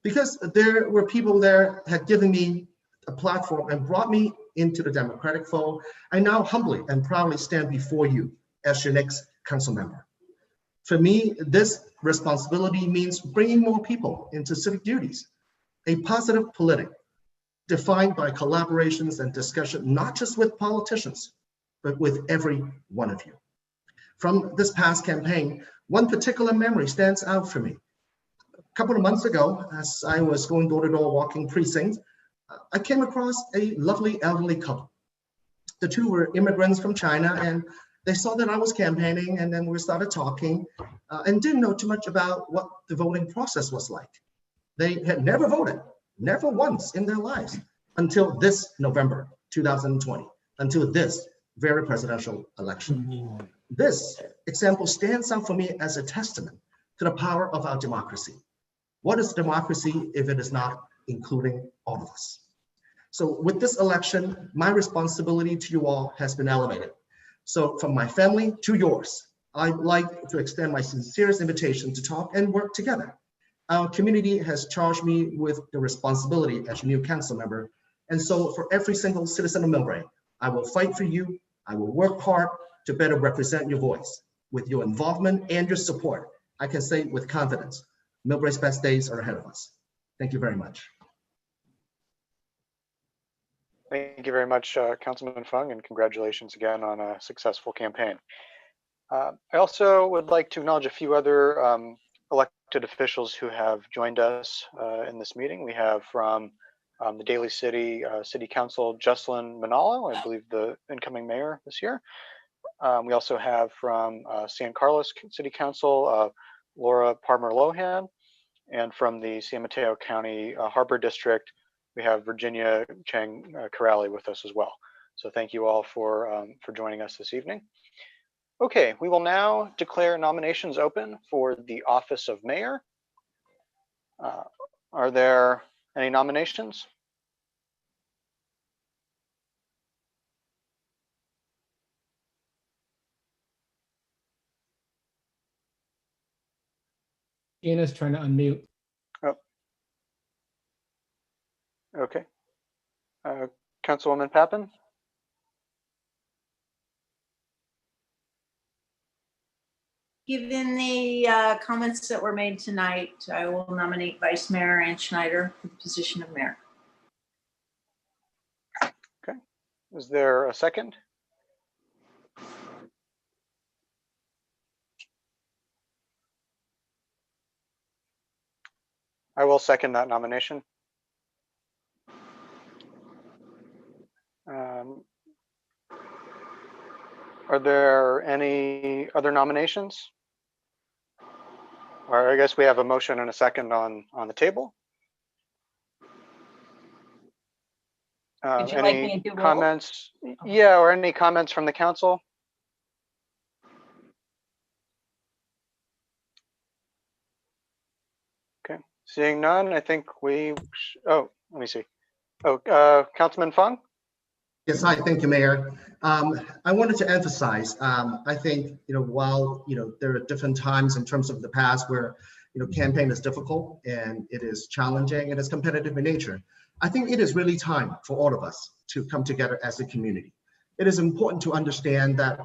Because there were people there had given me a platform and brought me into the democratic fold, I now humbly and proudly stand before you as your next council member. For me, this responsibility means bringing more people into civic duties, a positive politic defined by collaborations and discussion, not just with politicians, but with every one of you. From this past campaign, one particular memory stands out for me. A couple of months ago, as I was going door to door walking precincts, I came across a lovely elderly couple. The two were immigrants from China, and they saw that I was campaigning, and then we started talking and didn't know too much about what the voting process was like. They had never voted, never once in their lives, until this November 2020, until this very presidential election. This example stands out for me as a testament to the power of our democracy. What is democracy if it is not including all of us? So with this election, my responsibility to you all has been elevated. So from my family to yours, I'd like to extend my sincerest invitation to talk and work together. Our community has charged me with the responsibility as your new council member. And so for every single citizen of Millbrae, I will fight for you. I will work hard to better represent your voice. With your involvement and your support, I can say with confidence, Millbrae's best days are ahead of us. Thank you very much.
Thank you very much, Councilman Fung, and congratulations again on a successful campaign. I also would like to acknowledge a few other elected officials who have joined us in this meeting. We have from the Daly City City Council, Jesselyn Manalo, I believe the incoming mayor this year. We also have from San Carlos City Council, Laura Palmer-Lohan, and from the San Mateo County Harbor District, we have Virginia Chang Corrali with us as well. So thank you all for joining us this evening. Okay, we will now declare nominations open for the office of mayor. Are there any nominations?
GINA's trying to unmute.
Oh. Okay. Councilwoman Papan?
Given the comments that were made tonight, I will nominate Vice Mayor SCHNEIDER for the position of mayor.
Is there a second? I will second that nomination. Are there any other nominations? Or I guess we have a motion and a second on the table.
Would you like me
Any
to do roll?
comments? Yeah, or any comments from the council? Okay, seeing none, I think we, oh, let me see. Oh, Councilman Fung?
Yes, hi, thank you, Mayor. I wanted to emphasize, I think, while, there are different times in terms of the past where, campaign is difficult and it is challenging and it's competitive in nature. I think it is really time for all of us to come together as a community. It is important to understand that,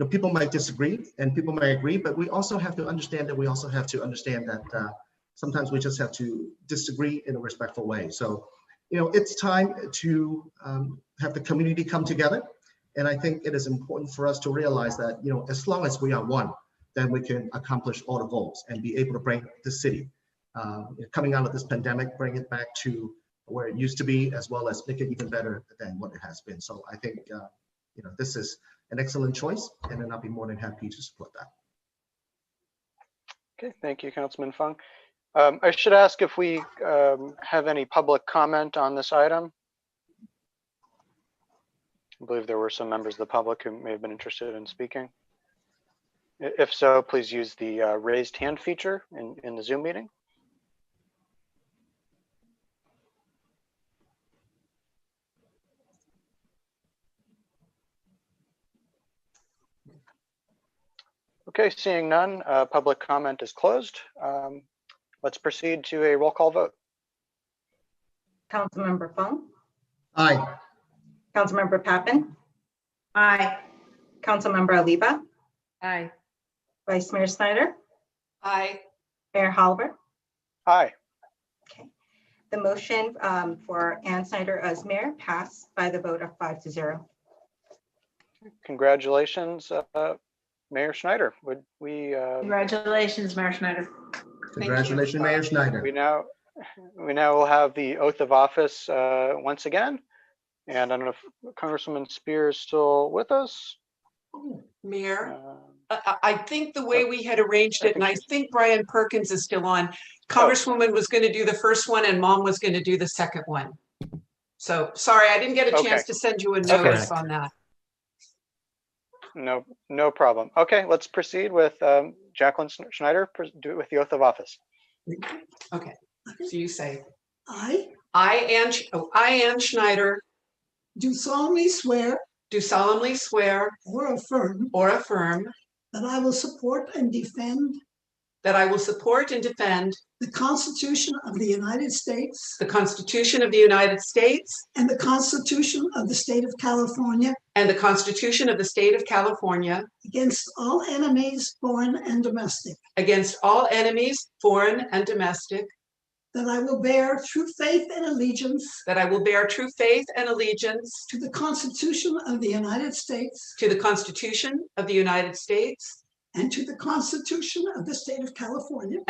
people might disagree and people may agree, but we also have to understand that sometimes we just have to disagree in a respectful way. So, it's time to have the community come together. And I think it is important for us to realize that, as long as we are one, then we can accomplish all the goals and be able to bring the city, coming out of this pandemic, bring it back to where it used to be, as well as make it even better than what it has been. So I think, this is an excellent choice, and then I'll be more than happy to support that.
Okay, thank you, Councilman Fung. I should ask if we have any public comment on this item. I believe there were some members of the public who may have been interested in speaking. If so, please use the raised hand feature in the Zoom meeting. Okay, seeing none, public comment is closed. Let's proceed to a roll call vote.
Councilmember Fung,
Aye.
Councilmember PAPAN,
Aye.
Councilmember OLIVA,
Aye.
Vice Mayor Schneider,
Aye.
Mayor Holliver.
Aye.
Okay. The motion for Ann Snyder as mayor passed by the vote of 5-0.
Congratulations, Mayor Schneider. Would we?
Congratulations, Mayor Schneider.
Congratulations, Mayor Schneider.
We now will have the oath of office once again. And I don't know if Congresswoman Spear is still with us.
Mayor, I think the way we had arranged it, and I think Brian Perkins is still on, Congresswoman was going to do the first one and Mom was going to do the second one. So sorry, I didn't get a chance to send you a notice on that.
No problem. Okay, let's proceed with Jacqueline Schneider, do it with the oath of office.
Okay, so you say,
I,
Ann Schneider,
do solemnly swear
or affirm
that I will support and defend
the
Constitution of the United States
Constitution of the United States
and the Constitution of the State of California
and the Constitution of the State of California
against all enemies, foreign and domestic, that I will bear true faith and allegiance
to
the Constitution of the United States
and to the Constitution of the
State of California,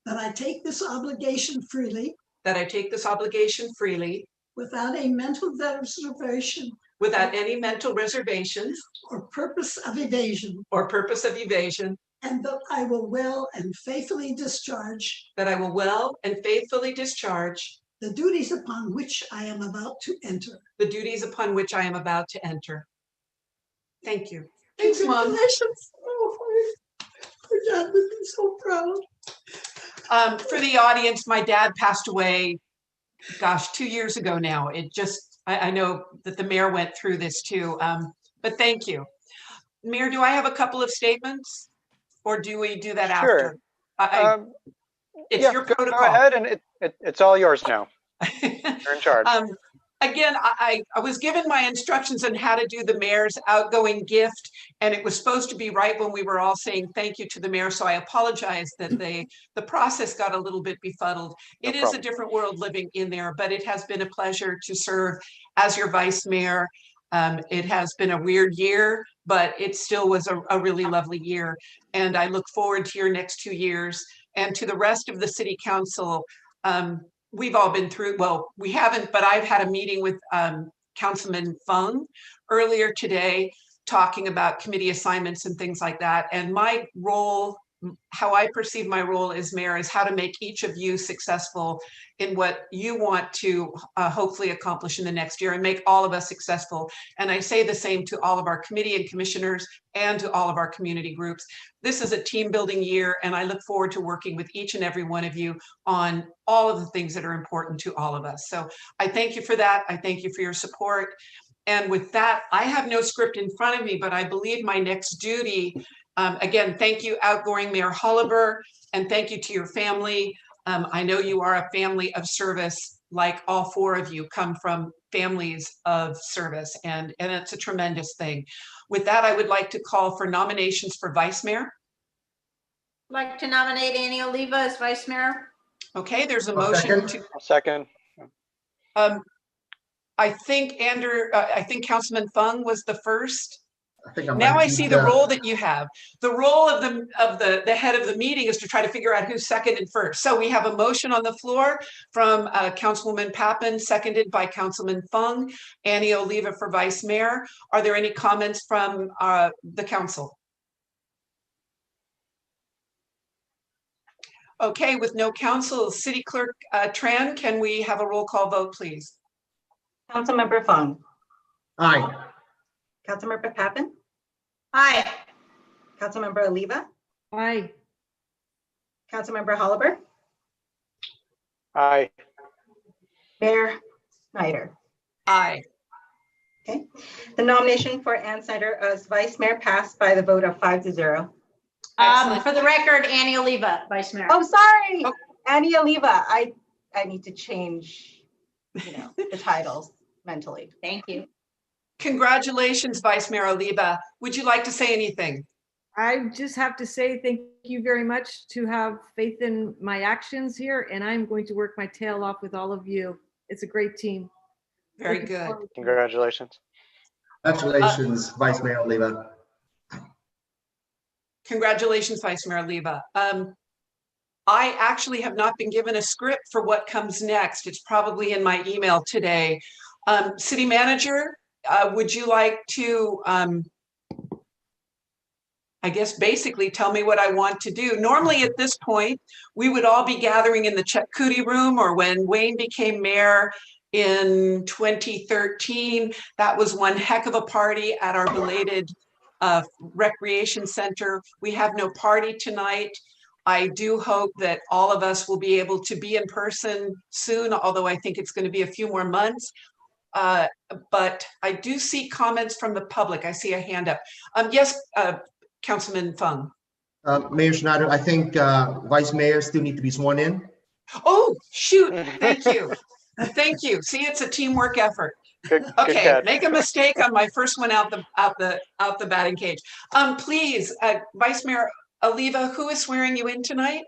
that I take this obligation freely without a mental reservation
without any mental reservations
or purpose of evasion, and that I will well and faithfully discharge
the
duties upon which I am about to enter.
Thank you.
Thanks, Mom. Congratulations. Oh, my dad would be so proud.
For the audience, my dad passed away, gosh, 2 years ago now. I know that the mayor went through this too, but thank you. Mayor, do I have a couple of statements or do we do that after? It's your protocol.
Go ahead, and it's all yours now. You're in charge.
Again, I was given my instructions on how to do the mayor's outgoing gift, And it was supposed to be right when we were all saying thank you to the mayor. So I apologize that the process got a little bit befuddled. It is a different world living in there, but it has been a pleasure to serve as your vice mayor. It has been a weird year, but it still was a really lovely year. And I look forward to your next 2 years. And to the rest of the city council, we've all been through, well, we haven't, but I've had a meeting with Councilman Fung earlier today, talking about committee assignments and things like that. And my role, how I perceive my role as mayor, is how to make each of you successful in what you want to hopefully accomplish in the next year and make all of us successful. And I say the same to all of our committee and commissioners and to all of our community groups. This is a team building year, and I look forward to working with each and every one of you on all of the things that are important to all of us. So I thank you for that. I thank you for your support. And with that, I have no script in front of me, but I believe my next duty, again, thank you, outgoing Mayor Oliver, and thank you to your family. I know you are a family of service, like all 4 of you come from families of service, and it's a tremendous thing. With that, I would like to call for nominations for vice mayor.
I'd like to nominate Annie Oliva as vice mayor.
Okay, there's a motion to.
I'll second.
I think I think Councilman Fung was the first.
I think
Now I see the role that you have. The role of the head of the meeting is to try to figure out who's second and first. So we have a motion on the floor from Councilwoman PAPAN, seconded by Councilman Fung. Annie Oliva for vice mayor. Are there any comments from the council? Okay, with no council, City Clerk Tran, can we have a roll call vote, please?
Councilmember Fung.
Aye.
Councilmember Pappen.
Aye.
Councilmember Oliva.
Aye.
Councilmember Oliver.
Aye.
Mayor Schneider.
Aye.
Okay. The nomination for Ann Snyder as vice mayor passed by the vote of 5-0.
For the record, Annie Oliva, vice mayor.
Oh, sorry. Oh. Annie Oliva. I need to change, the titles mentally.
Thank you.
Congratulations, Vice Mayor Oliva. Would you like to say anything?
I just have to say thank you very much to have faith in my actions here, and I'm going to work my tail off with all of you. It's a great team.
Very good.
Congratulations.
Congratulations, Vice Mayor Oliva.
Congratulations, Vice Mayor Oliva. I actually have not been given a script for what comes next. It's probably in my email today. City Manager, would you like to, I guess, basically tell me what I want to do? Normally at this point, we would all be gathering in the Chet Cootie room, or when Wayne became mayor in 2013, that was one heck of a party at our belated recreation center. We have no party tonight. I do hope that all of us will be able to be in person soon, although I think it's going to be a few more months. But I do see comments from the public. I see a hand up. Yes, Councilman Fung.
Mayor Schneider, I think Vice Mayor still need to be sworn in.
Oh, shoot. Thank you. Thank you. See, it's a teamwork effort.
Good
Okay,
catch.
make a mistake on my first one out the batting cage. Please, Vice Mayor Oliva, who is swearing you in tonight?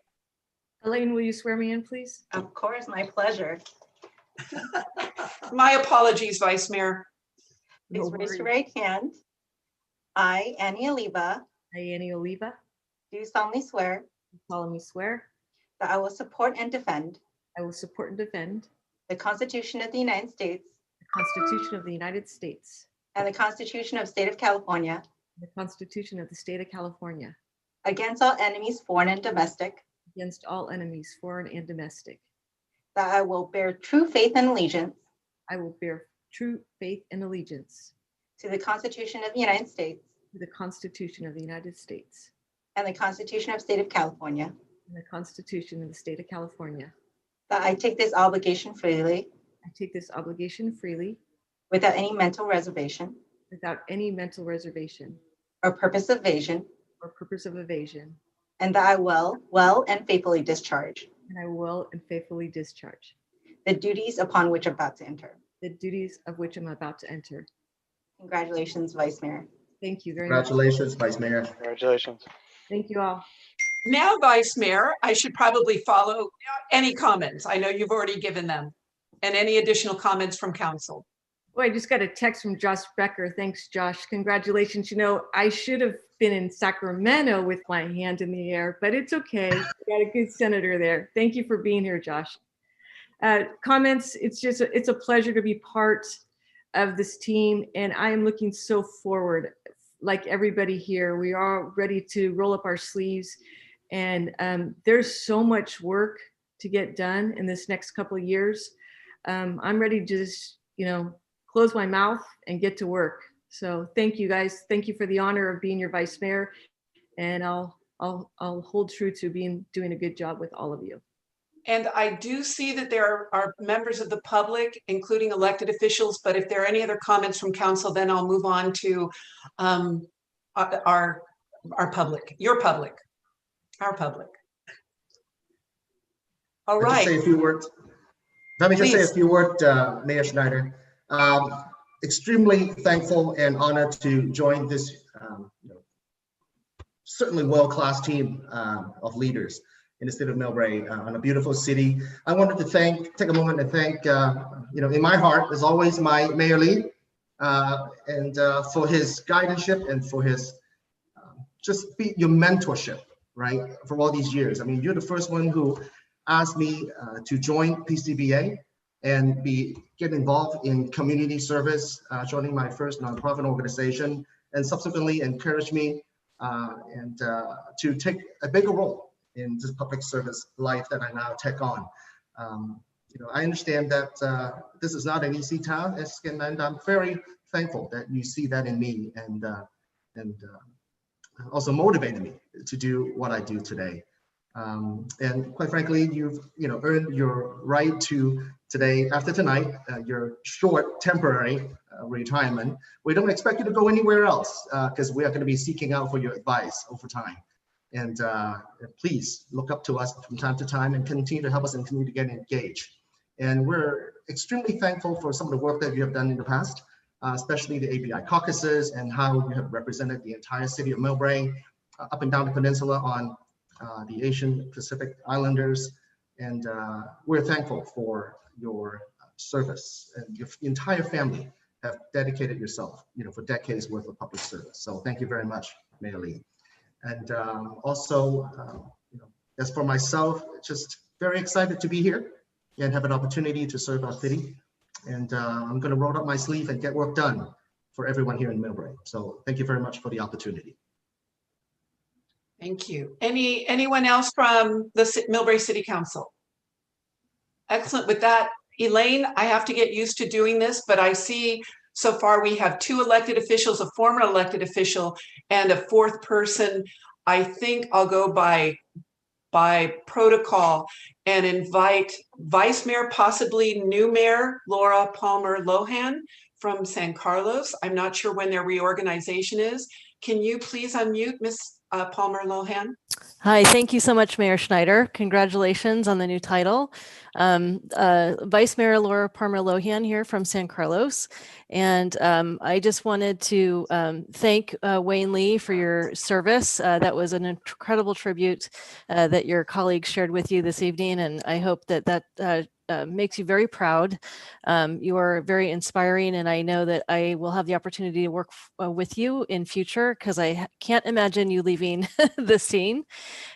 Elaine, will you swear me in, please?
Of course, my pleasure.
My apologies, Vice Mayor.
Please raise your right hand. I, Annie Oliva, do solemnly swear that I will support and defend the Constitution of the United States and the Constitution of the State of California against all enemies, foreign and domestic, that I will bear true faith and allegiance to the Constitution of the United States and the Constitution of the State of California, that I take this obligation freely without any mental reservation or purpose of evasion, and that I will well and faithfully discharge the duties upon which I'm about to enter. Congratulations, Vice Mayor.
Thank you very much.
Congratulations, Vice Mayor.
Congratulations.
Thank you all.
Now, Vice Mayor, I should probably follow any comments. I know you've already given them. And any additional comments from council?
Oh, I just got a text from Josh Becker. Thanks, Josh. Congratulations. You know, I should have been in Sacramento with my hand in the air, but it's okay. We got a good senator there. Thank you for being here, Josh. Comments, it's a pleasure to be part of this team, and I am looking so forward. Like everybody here, we are ready to roll up our sleeves, and there's so much work to get done in this next couple of years. I'm ready to just, close my mouth and get to work. So thank you guys. Thank you for the honor of being your vice mayor, and I'll hold true to doing a good job with all of you.
And I do see that there are members of the public, including elected officials, but if there are any other comments from council, then I'll move on to our public, your public, our public. All right.
Say a few words. Let me just say a few words, Mayor Schneider. Extremely thankful and honored to join this certainly world-class team of leaders in the city of Millbrae, on a beautiful city. I wanted to take a moment and thank, in my heart, as always, my Mayor Lee, and for his guidance and for his your mentorship, right, for all these years. I mean, you're the first one who asked me to join PCBA and get involved in community service, joining my first nonprofit organization, and subsequently encouraged me to take a bigger role in this public service life that I now take on. I understand that this is not an easy task, and I'm very thankful that you see that in me, and also motivated me to do what I do today. And quite frankly, you've earned your right to today, after tonight, your short temporary retirement. We don't expect you to go anywhere else because we are going to be seeking out for your advice over time. And please look up to us from time to time and continue to help us and continue to get engaged. And we're extremely thankful for some of the work that you have done in the past, especially the API caucuses and how you have represented the entire city of Millbrae, up and down the peninsula on the Asian Pacific Islanders. And we're thankful for your service, and your entire family have dedicated yourself, for decades worth of public service. So thank you very much, Mayor Lee. And also, as for myself, just very excited to be here and have an opportunity to serve our city. And I'm going to roll up my sleeve and get work done for everyone here in Millbrae. So thank you very much for the opportunity.
Thank you. Anyone else from the Millbrae City Council? Excellent. With that, Elaine, I have to get used to doing this, but I see so far we have 2 elected officials, a former elected official, and a 4th person. I think I'll go by protocol and invite Vice Mayor, possibly new Mayor, Laura Palmer Lohan from San Carlos. I'm not sure when their reorganization is. Can you please unmute Ms. Palmer Lohan?
Hi, thank you so much, Mayor Schneider. Congratulations on the new title. Vice Mayor Laura Palmer Lohan here from San Carlos. And I just wanted to thank Wayne Lee for your service. That was an incredible tribute that your colleagues shared with you this evening. And I hope that makes you very proud. You are very inspiring, and I know that I will have the opportunity to work with you in future, because I can't imagine you leaving the scene.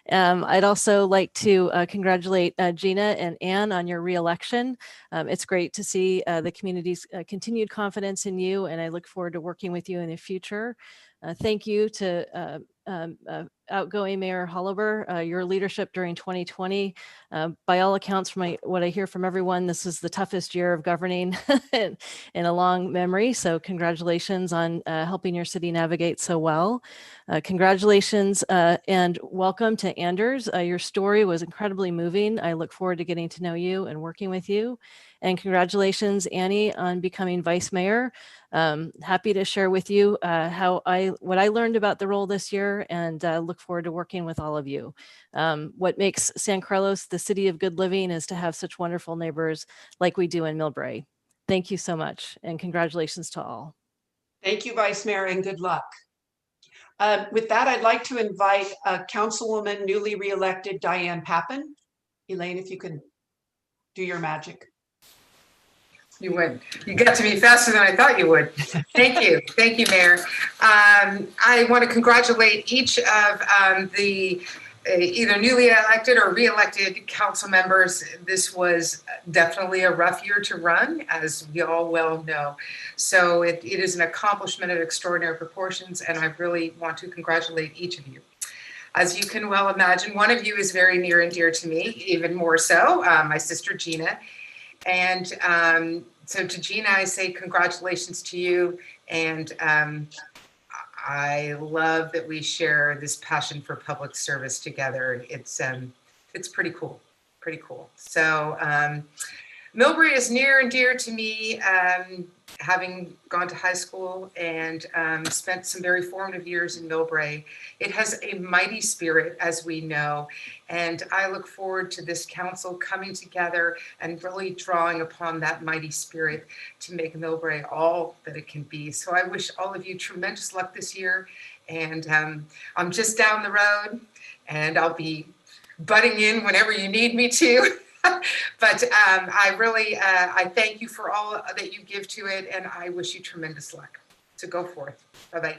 I'd also like to congratulate GINA and Ann on your re-election. It's great to see the community's continued confidence in you, and I look forward to working with you in the future. Thank you to outgoing Mayor Holliber, your leadership during 2020. By all accounts, from what I hear from everyone, this is the toughest year of governing in a long memory. So congratulations on helping your city navigate so well. Congratulations and welcome to Anders. Your story was incredibly moving. I look forward to getting to know you and working with you. And congratulations, Annie, on becoming Vice Mayor. Happy to share with you what I learned about the role this year, and look forward to working with all of you. What makes San Carlos the city of good living is to have such wonderful neighbors like we do in Millbrae. Thank you so much, and congratulations to all.
Thank you, Vice Mayor, and good luck. With that, I'd like to invite Councilwoman newly reelected Diane PAPAN. Elaine, if you could do your magic.
You would. You got to me faster than I thought you would. Thank you. Thank you, Mayor. I want to congratulate each of the either newly elected or re-elected council members. This was definitely a rough year to run, as we all well know. So it is an accomplishment of extraordinary proportions, and I really want to congratulate each of you. As you can well imagine, one of you is very near and dear to me, even more so, my sister Gina. And so to Gina, I say congratulations to you. And I love that we share this passion for public service together. It's pretty cool, pretty cool. So Millbrae is near and dear to me, having gone to high school and spent some very formative years in Millbrae. It has a mighty spirit, as we know, and I look forward to this council coming together and really drawing upon that mighty spirit to make Millbrae all that it can be. So I wish all of you tremendous luck this year, and I'm just down the road, and I'll be butting in whenever you need me to. But I really, I thank you for all that you give to it, and I wish you tremendous luck. So go forth. Bye-bye.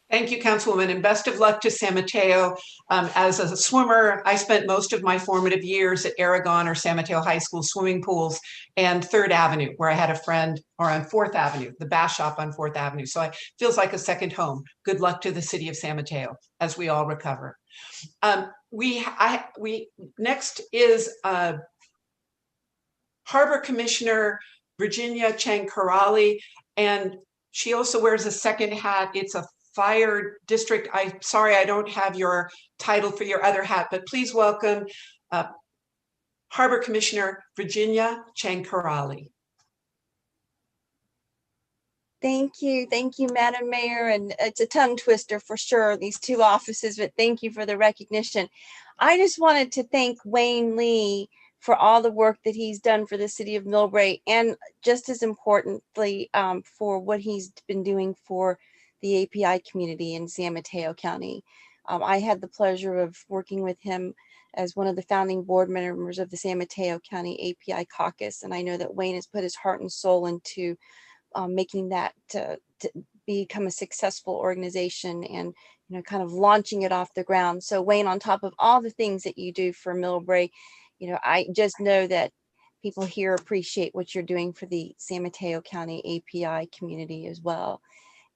Thank you, Councilwoman, and best of luck to San Mateo. As a swimmer, I spent most of my formative years at Aragon or San Mateo High School swimming pools and 3rd Avenue, where I had a friend, or on 4th Avenue, the Bass Shop on 4th Avenue. So it feels like a second home. Good luck to the city of San Mateo as we all recover. Next is Harbor Commissioner Virginia Chang-Karali, and she also wears a second hat. It's a fire district. I'm sorry, I don't have your title for your other hat, but please welcome Harbor Commissioner Virginia Chang-Karali.
Thank you, Madam Mayor, and it's a tongue twister for sure, these two offices, but thank you for the recognition. I just wanted to thank Wayne Lee for all the work that he's done for the city of Millbrae, and just as importantly, for what he's been doing for the API community in San Mateo County. I had the pleasure of working with him as one of the founding board members of the San Mateo County API caucus, and I know that Wayne has put his heart and soul into making that to become a successful organization and kind of launching it off the ground. So Wayne, on top of all the things that you do for Millbrae, I just know that people here appreciate what you're doing for the San Mateo County API community as well.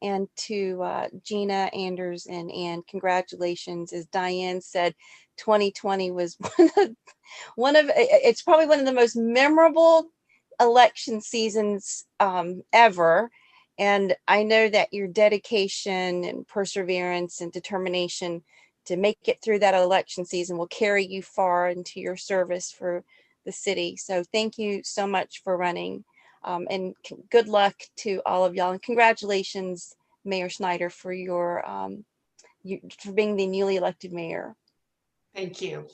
And to Gina, Anders, and Ann, congratulations. As Diane said, 2020 was it's probably one of the most memorable election seasons ever. And I know that your dedication and perseverance and determination to make it through that election season will carry you far into your service for the city. So thank you so much for running, and good luck to all of y'all. And congratulations, Mayor Schneider, for your for being the newly elected mayor.
Thank you.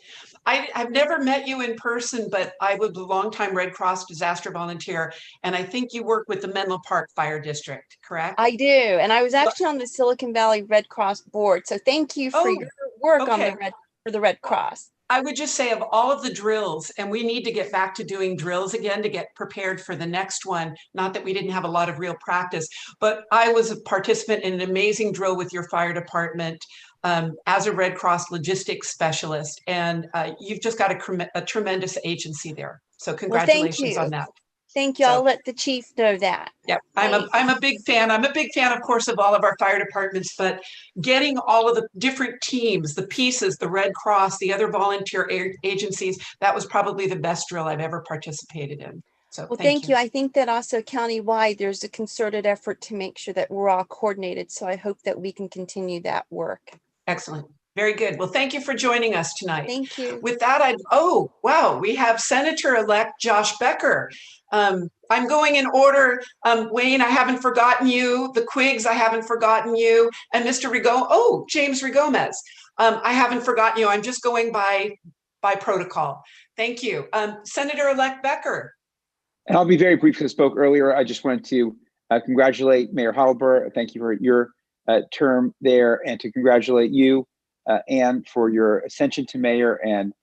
I've never met you in person, but I was a longtime Red Cross disaster volunteer, and I think you work with the Menlo Park Fire District, correct?
I do, and I was actually on the Silicon Valley Red Cross board, so thank you for your work on the Red Cross.
I would just say, of all of the drills, and we need to get back to doing drills again to get prepared for the next one. Not that we didn't have a lot of real practice, but I was a participant in an amazing drill with your fire department as a Red Cross logistics specialist. And you've just got a tremendous agency there. So congratulations on that.
Thank you. I'll let the chief know that.
Yeah, I'm a big fan. I'm a big fan, of course, of all of our fire departments, but getting all of the different teams, the pieces, the Red Cross, the other volunteer agencies, that was probably the best drill I've ever participated in. So
well, thank you. I think that also countywide, there's a concerted effort to make sure that we're all coordinated. So I hope that we can continue that work.
Excellent. Very good. Well, thank you for joining us tonight.
Thank you.
With that, oh, wow, we have Senator-elect Josh Becker. I'm going in order. Wayne, I haven't forgotten you. The Quigs, I haven't forgotten you. And Mr. James Rigomez, I haven't forgotten you. I'm just going by protocol. Thank you. Senator-elect Becker.
And I'll be very brief because I spoke earlier. I just wanted to congratulate Mayor Heidelberg. Thank you for your term there, and to congratulate you, Anne, for your ascension to mayor, and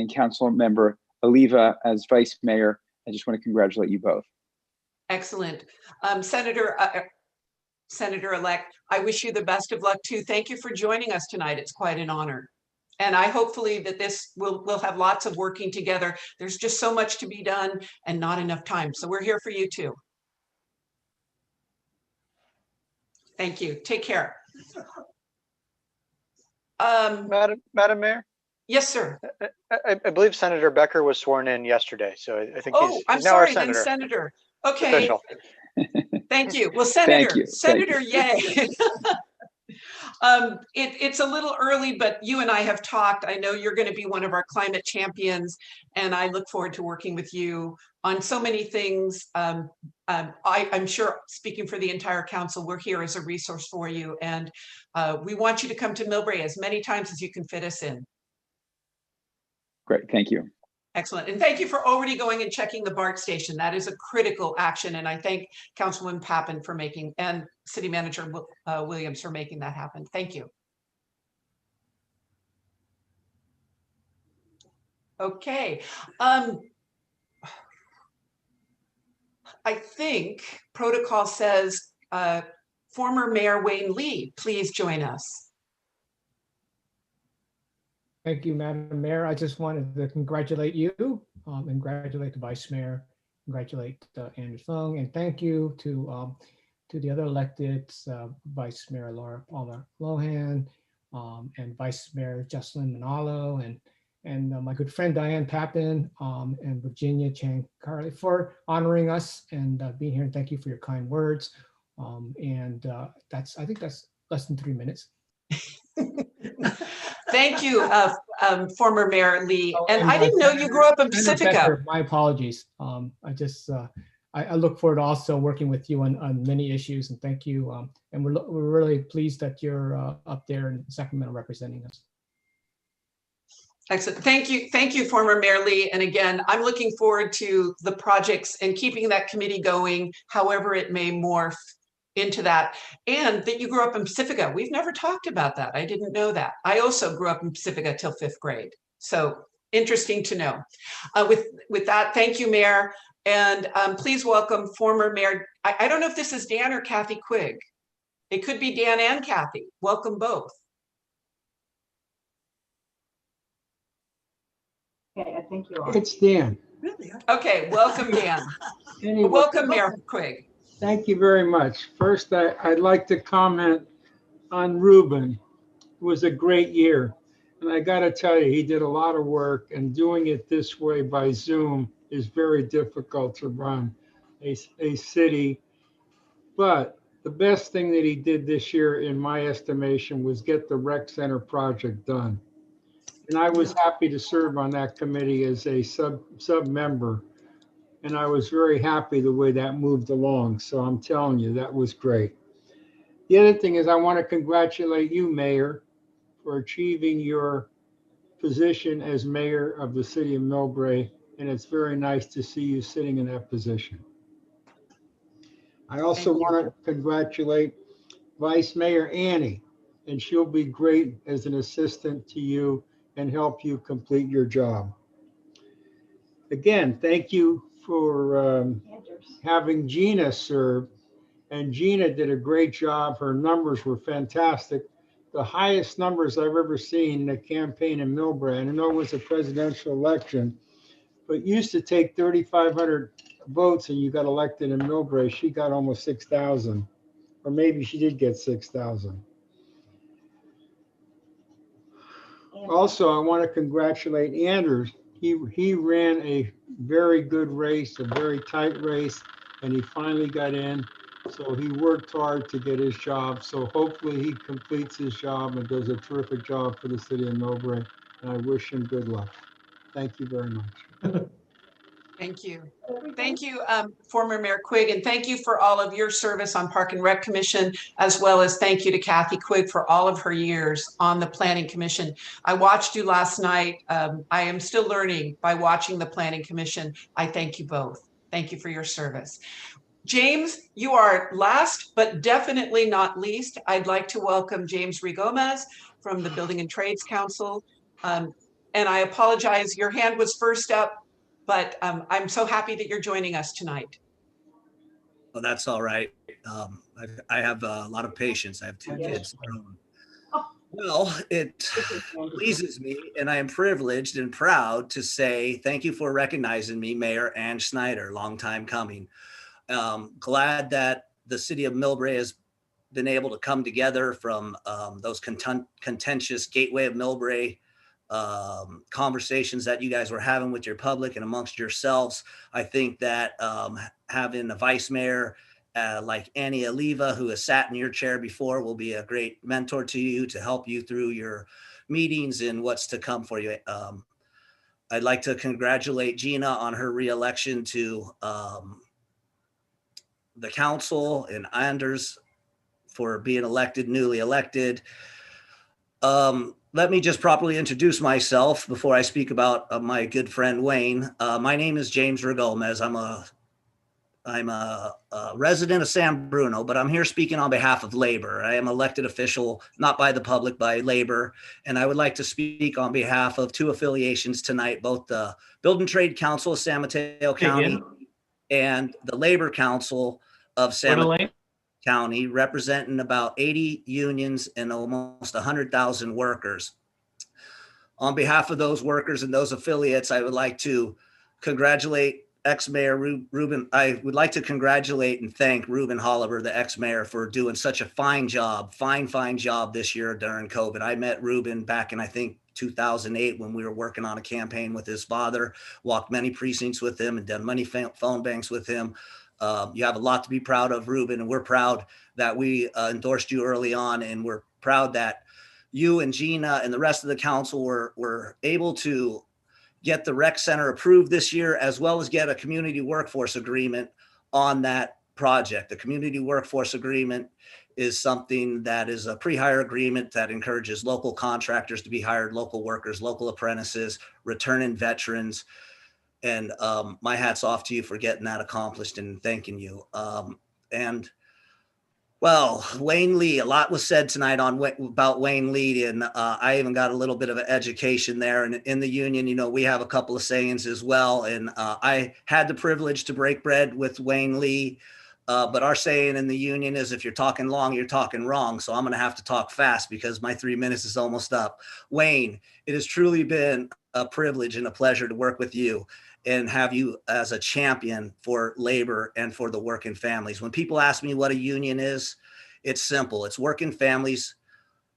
Council Member Oliva as vice mayor. I just want to congratulate you both.
Excellent. Senator-elect, I wish you the best of luck too. Thank you for joining us tonight. It's quite an honor. And I hopefully that this we'll have lots of working together. There's just so much to be done and not enough time. So we're here for you too. Thank you. Take care.
Madam Mayor?
Yes, sir.
I believe Senator Becker was sworn in yesterday, so I think he's
I'm
now our
sorry, then
senator.
Senator. Okay.
Official.
Thank you. Well, Senator,
Thank you.
Senator, yay. It's a little early, but you and I have talked. I know you're going to be one of our climate champions, and I look forward to working with you on so many things. I'm sure, speaking for the entire council, we're here as a resource for you, and we want you to come to Millbrae as many times as you can fit us in.
Great, thank you.
Excellent. And thank you for already going and checking the BART station. That is a critical action. And I thank Councilwoman PAPAN for making, and City Manager Williams for making that happen. Thank you. Okay. I think protocol says former Mayor Wayne Lee, please join us.
Thank you, Madam Mayor. I just wanted to congratulate you and congratulate the Vice Mayor, congratulate Andrew Fung, and thank you to the other elected Vice Mayor Laura Palmer Lohan and Vice Mayor Jocelyn Manalo and my good friend Diane Papin and Virginia Chang Carly for honoring us and being here. And thank you for your kind words. I think that's less than 3 minutes.
Thank you, former Mayor Lee. And I didn't know you grew up in Pacifica.
Becker, my apologies. I look forward to also working with you on many issues, and thank you. And we're really pleased that you're up there in Sacramento representing us.
Excellent. Thank you, former Mayor Lee. And again, I'm looking forward to the projects and keeping that committee going, however it may morph into that. And that you grew up in Pacifica. We've never talked about that. I didn't know that. I also grew up in Pacifica till 5th grade. So interesting to know. With that, thank you, Mayor. And please welcome former Mayor, I don't know if this is Dan or Kathy Quigg. It could be Dan and Kathy. Welcome both.
Okay, I think you are.
It's Dan.
Really? Okay, welcome, Dan.
Anyway,
welcome, Mayor Quigg.
Thank you very much. First, I'd like to comment on Ruben. It was a great year. And I got to tell you, he did a lot of work, and doing it this way by Zoom is very difficult to run a city. But the best thing that he did this year, in my estimation, was get the rec center project done. And I was happy to serve on that committee as a sub member. And I was very happy the way that moved along. So I'm telling you, that was great. The other thing is I want to congratulate you, Mayor, for achieving your position as mayor of the city of Millbrae. And it's very nice to see you sitting in that position. I also want to congratulate Vice Mayor Annie, and she'll be great as an assistant to you and help you complete your job. Again, thank you for having GINA serve, and GINA did a great job. Her numbers were fantastic. The highest numbers I've ever seen in a campaign in Millbrae. And I know it was a presidential election, but it used to take 3,500 votes and you got elected in Millbrae. She got almost 6,000, or maybe she did get 6,000. Also, I want to congratulate Anders. He ran a very good race, a very tight race, and he finally got in. So he worked hard to get his job. So hopefully he completes his job and does a terrific job for the city of Millbrae. And I wish him good luck. Thank you very much.
Thank you. Thank you, former Mayor Quigg, and thank you for all of your service on Park and Rec Commission, as well as thank you to Kathy Quigg for all of her years on the Planning Commission. I watched you last night. I am still learning by watching the Planning Commission. I thank you both. Thank you for your service. James, you are last, but definitely not least. I'd like to welcome James Rigomez from the Building and Trades Council. And I apologize, your hand was first up, but I'm so happy that you're joining us tonight.
Oh, that's all right. I have a lot of patience. I have two kids. Well, it pleases me, and I am privileged and proud to say thank you for recognizing me, Mayor Ann Schneider. Long time coming. Glad that the city of Millbrae has been able to come together from those contentious Gateway of Millbrae conversations that you guys were having with your public and amongst yourselves. I think that having a vice mayor like Annie Oliva, who has sat in your chair before, will be a great mentor to you to help you through your meetings and what's to come for you. I'd like to congratulate GINA on her reelection to the council, and Anders for being elected, newly elected. Let me just properly introduce myself before I speak about my good friend Wayne. My name is James Rigomez. I'm a resident of San Bruno, but I'm here speaking on behalf of labor. I am an elected official, not by the public, by labor. And I would like to speak on behalf of two affiliations tonight, both the Building Trade Council of San Mateo County and the Labor Council of San Mateo County, representing about 80 unions and almost 100,000 workers. On behalf of those workers and those affiliates, I would like to congratulate ex-mayor Ruben. I would like to congratulate and thank Ruben Holliver, the ex-mayor, for doing such a fine job this year during COVID. I met Ruben back in, I think, 2008 when we were working on a campaign with his father, walked many precincts with him and done many phone banks with him. You have a lot to be proud of, Ruben, and we're proud that we endorsed you early on, and we're proud that you and GINA and the rest of the council were able to get the rec center approved this year, as well as get a community workforce agreement on that project. The community workforce agreement is something that is a pre-hire agreement that encourages local contractors to be hired, local workers, local apprentices, returning veterans. And my hat's off to you for getting that accomplished, and thanking you. And well, Wayne Lee, a lot was said tonight about Wayne Lee, and I even got a little bit of an education there. And in the union, you know, we have a couple of sayings as well. And I had the privilege to break bread with Wayne Lee, but our saying in the union is, if you're talking long, you're talking wrong. So I'm going to have to talk fast because my 3 minutes is almost up. Wayne, it has truly been a privilege and a pleasure to work with you and have you as a champion for labor and for the working families. When people ask me what a union is, it's simple. It's working families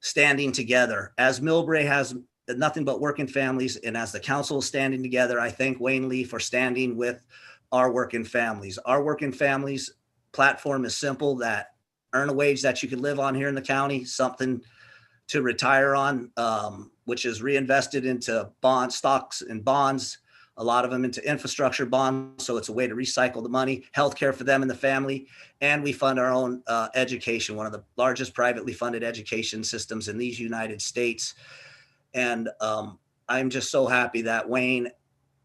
standing together. As Millbrae has nothing but working families, and as the council is standing together, I thank Wayne Lee for standing with our working families. Our working families platform is simple: that earn a wage that you can live on here in the county, something to retire on, which is reinvested into bonds, stocks and bonds, a lot of them into infrastructure bonds. So it's a way to recycle the money, healthcare for them and the family. And we fund our own education, one of the largest privately funded education systems in these United States. And I'm just so happy that Wayne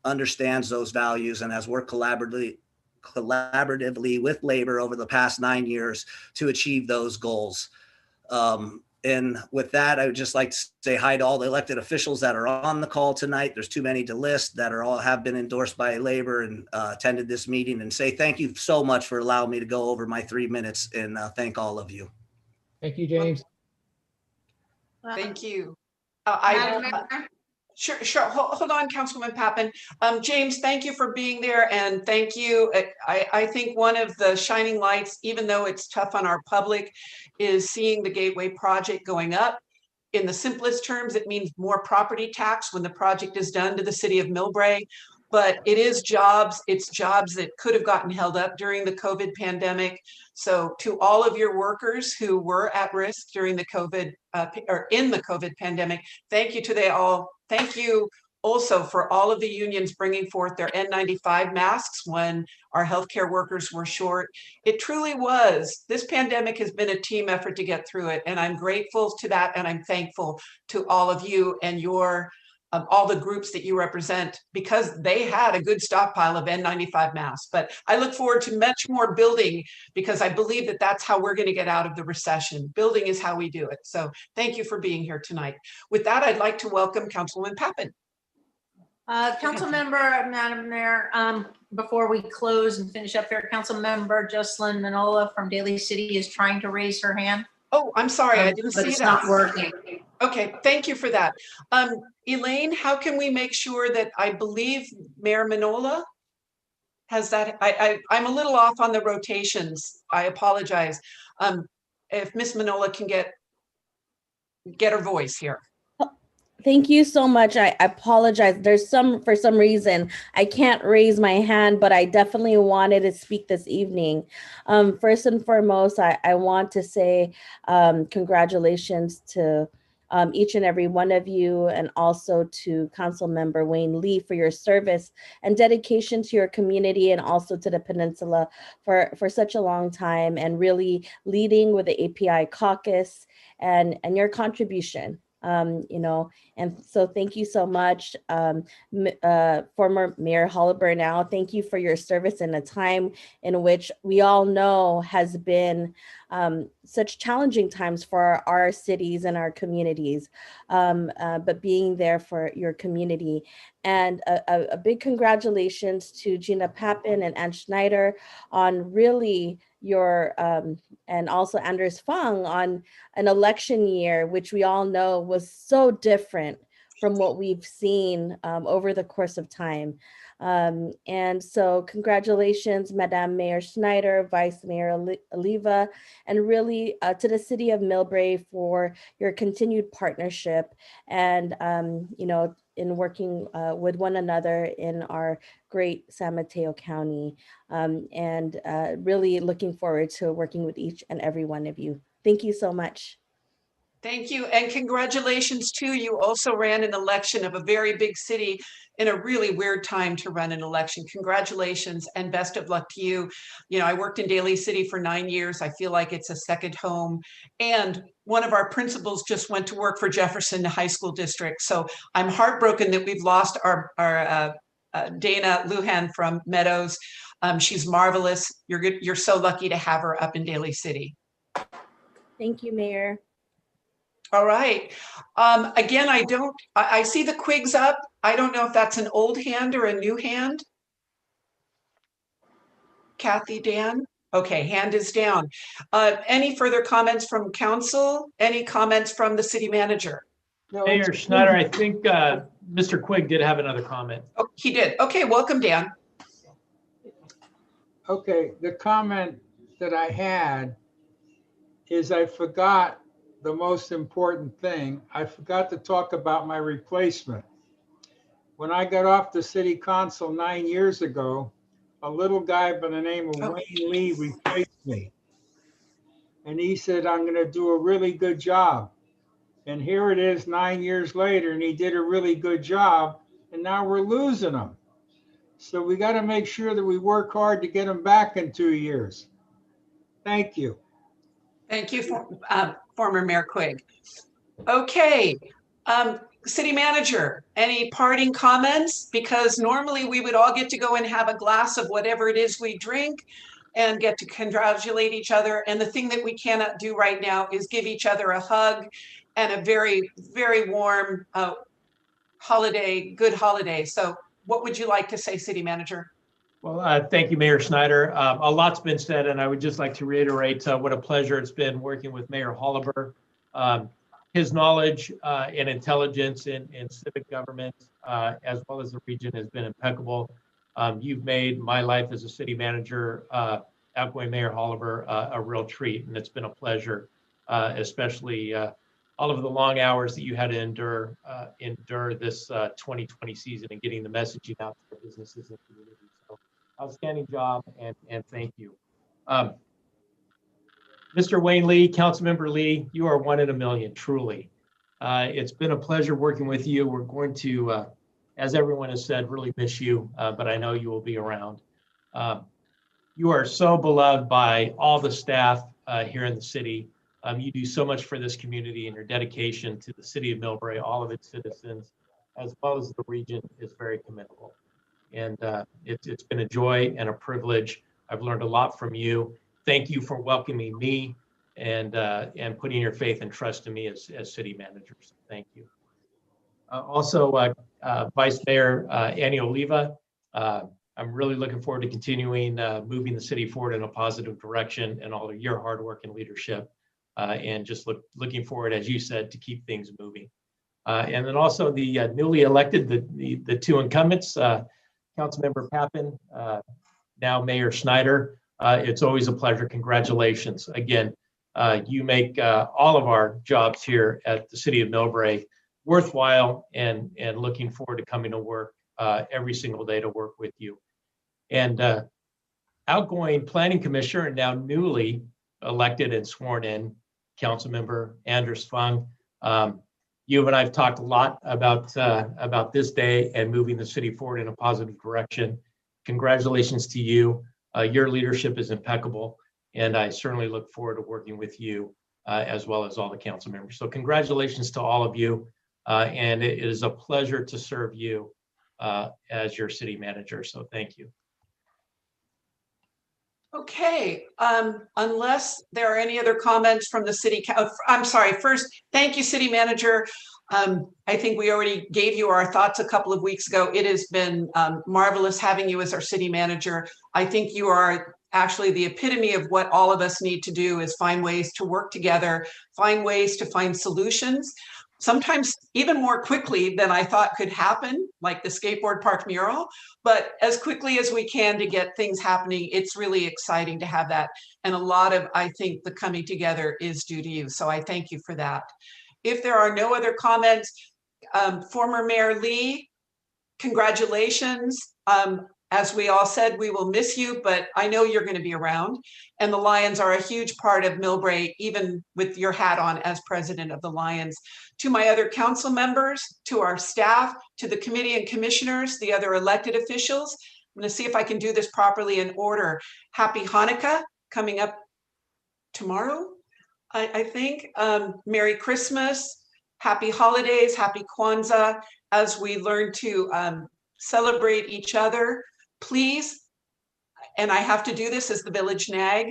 understands those values and has worked collaboratively with labor over the past 9 years to achieve those goals. And with that, I would just like to say hi to all the elected officials that are on the call tonight. There's too many to list that have been endorsed by labor and attended this meeting, and say thank you so much for allowing me to go over my 3 minutes, and thank all of you.
Thank you, James.
Thank you. Sure. Hold on, Councilwoman Papan. James, thank you for being there, and thank you. I think one of the shining lights, even though it's tough on our public, is seeing the Gateway project going up. In the simplest terms, it means more property tax when the project is done to the city of Millbrae. But it is jobs. It's jobs that could have gotten held up during the COVID pandemic. So to all of your workers who were at risk during the COVID or in the COVID pandemic, thank you to they all. Thank you also for all of the unions bringing forth their N95 masks when our healthcare workers were short. It truly was. This pandemic has been a team effort to get through it. And I'm grateful to that. And I'm thankful to all of you and your all the groups that you represent, because they had a good stockpile of N95 masks. But I look forward to much more building, because I believe that that's how we're going to get out of the recession. Building is how we do it. So thank you for being here tonight. With that, I'd like to welcome Councilwoman PAPAN.
Councilmember, Madam Mayor, before we close and finish up here, Councilmember Jocelyn Manola from Daly City is trying to raise her hand.
Oh, I'm sorry, I didn't see that.
But it's not working.
Okay, thank you for that. Elaine, how can we make sure that, I believe Mayor Manola has that? I'm a little off on the rotations. I apologize. If Miss Manola can get her voice here.
Thank you so much. I apologize. For some reason, I can't raise my hand, but I definitely wanted to speak this evening. First and foremost, I want to say congratulations to each and every one of you, and also to Councilmember Wayne Lee for your service and dedication to your community, and also to the Peninsula for such a long time, and really leading with the API caucus and your contribution. And so thank you so much, former Mayor Holliber. Now, thank you for your service in a time in which we all know has been such challenging times for our cities and our communities, but being there for your community. And a big congratulations to GINA PAPAN and Ann Schneider on really your, and also Anders Fung on an election year, which we all know was so different from what we've seen over the course of time. And so congratulations, Madame Mayor Schneider, Vice Mayor Oliva, and really to the city of Millbrae for your continued partnership and, in working with one another in our great San Mateo County, and really looking forward to working with each and every one of you. Thank you so much.
Thank you, and congratulations too. You also ran an election of a very big city in a really weird time to run an election. Congratulations and best of luck to you. I worked in Daly City for 9 years. I feel like it's a second home. And one of our principals just went to work for Jefferson High School District. So I'm heartbroken that we've lost our Dana Lujan from Meadows. She's marvelous. You're so lucky to have her up in Daly City.
Thank you, Mayor.
All right. Again, I see the quigs up. I don't know if that's an old hand or a new hand. Kathy, Dan? Okay, hand is down. Any further comments from council? Any comments from the city manager?
No,
Mayor Schneider, I think Mr. Quigg did have another comment.
Oh, he did. Okay, welcome, Dan.
Okay, the comment that I had is I forgot the most important thing. I forgot to talk about my replacement. When I got off the city council 9 years ago, a little guy by the name of Wayne Lee replaced me. And he said, I'm going to do a really good job. And here it is 9 years later, and he did a really good job. And now we're losing him. So we got to make sure that we work hard to get him back in 2 years. Thank you.
Thank you, former Mayor Quigg. Okay, city manager, any parting comments? Because normally we would all get to go and have a glass of whatever it is we drink and get to congratulate each other. And the thing that we cannot do right now is give each other a hug and a very, very warm good holiday. So what would you like to say, city manager?
Well, thank you, Mayor Schneider. A lot's been said, and I would just like to reiterate what a pleasure it's been working with Mayor Holliber. His knowledge and intelligence in civic government, as well as the region, has been impeccable. You've made my life as a city manager, outgoing Mayor Holliber, a real treat, and it's been a pleasure, especially all of the long hours that you had to endure this 2020 season and getting the messaging out to our businesses and communities. So, outstanding job, and thank you. Mr. Wayne Lee, Councilmember Lee, you are one in a million, truly. It's been a pleasure working with you. We're going to, as everyone has said, really miss you, but I know you will be around. You are so beloved by all the staff here in the city. You do so much for this community, and your dedication to the city of Millbrae, all of its citizens, as well as the region is very commendable. And it's been a joy and a privilege. I've learned a lot from you. Thank you for welcoming me and putting your faith and trust in me as city manager. So thank you. Also, Vice Mayor Annie Oliva, I'm really looking forward to continuing moving the city forward in a positive direction and all of your hard work and leadership. And just looking forward, as you said, to keep things moving. And then also the newly elected, the two incumbents, Councilmember PAPAN, now Mayor SCHNEIDER. It's always a pleasure. Congratulations. Again, you make all of our jobs here at the city of Millbrae worthwhile, and looking forward to coming to work every single day to work with you. And outgoing planning commissioner and now newly elected and sworn in Councilmember Anders Fung. You and I have talked a lot about this day and moving the city forward in a positive direction. Congratulations to you. Your leadership is impeccable, and I certainly look forward to working with you as well as all the council members. So congratulations to all of you, and it is a pleasure to serve you as your city manager. So thank you.
Okay, unless there are any other comments from the city, I'm sorry, first, thank you, city manager. I think we already gave you our thoughts a couple of weeks ago. It has been marvelous having you as our city manager. I think you are actually the epitome of what all of us need to do, is find ways to work together, find ways to find solutions, sometimes even more quickly than I thought could happen, like the skateboard park mural, but as quickly as we can to get things happening. It's really exciting to have that. And a lot of, I think, the coming together is due to you. So I thank you for that. If there are no other comments, former Mayor Lee, congratulations. As we all said, we will miss you, but I know you're going to be around. And the Lions are a huge part of Millbrae, even with your hat on as president of the Lions. To my other council members, to our staff, to the committee and commissioners, the other elected officials, I'm going to see if I can do this properly in order. Happy Hanukkah, coming up tomorrow, I think. Merry Christmas, happy holidays, happy Kwanzaa, as we learn to celebrate each other. Please, and I have to do this as the village nag,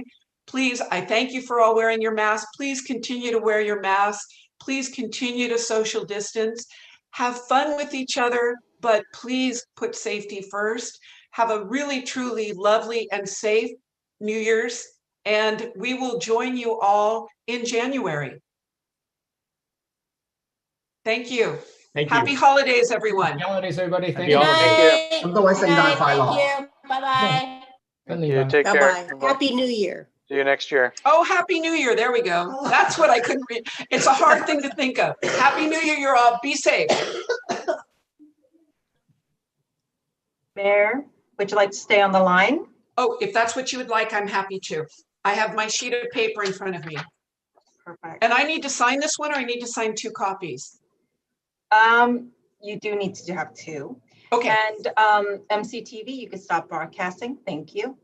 please, I thank you for all wearing your mask. Please continue to wear your mask. Please continue to social distance. Have fun with each other, but please put safety first. Have a really, truly lovely and safe New Year's, and we will join you all in January. Thank you.
Thank you.
Happy holidays, everyone.
Happy holidays, everybody. Thank
Happy
you.
holidays.
咁多位聖誕快樂。
Bye-bye.
Thank you. Take care.
Bye-bye. Happy New Year.
See you next year.
Oh, Happy New Year. There we go. That's what I couldn't read. It's a hard thing to think of. Happy New Year, you're all. Be safe.
Mayor, would you like to stay on the line?
Oh, if that's what you would like, I'm happy to. I have my sheet of paper in front of me.
Perfect.
And I need to sign this one, or I need to sign 2 copies?
You do need to have 2.
Okay.
And MCTV, you can stop broadcasting. Thank you.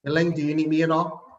Elaine, do you need me at all?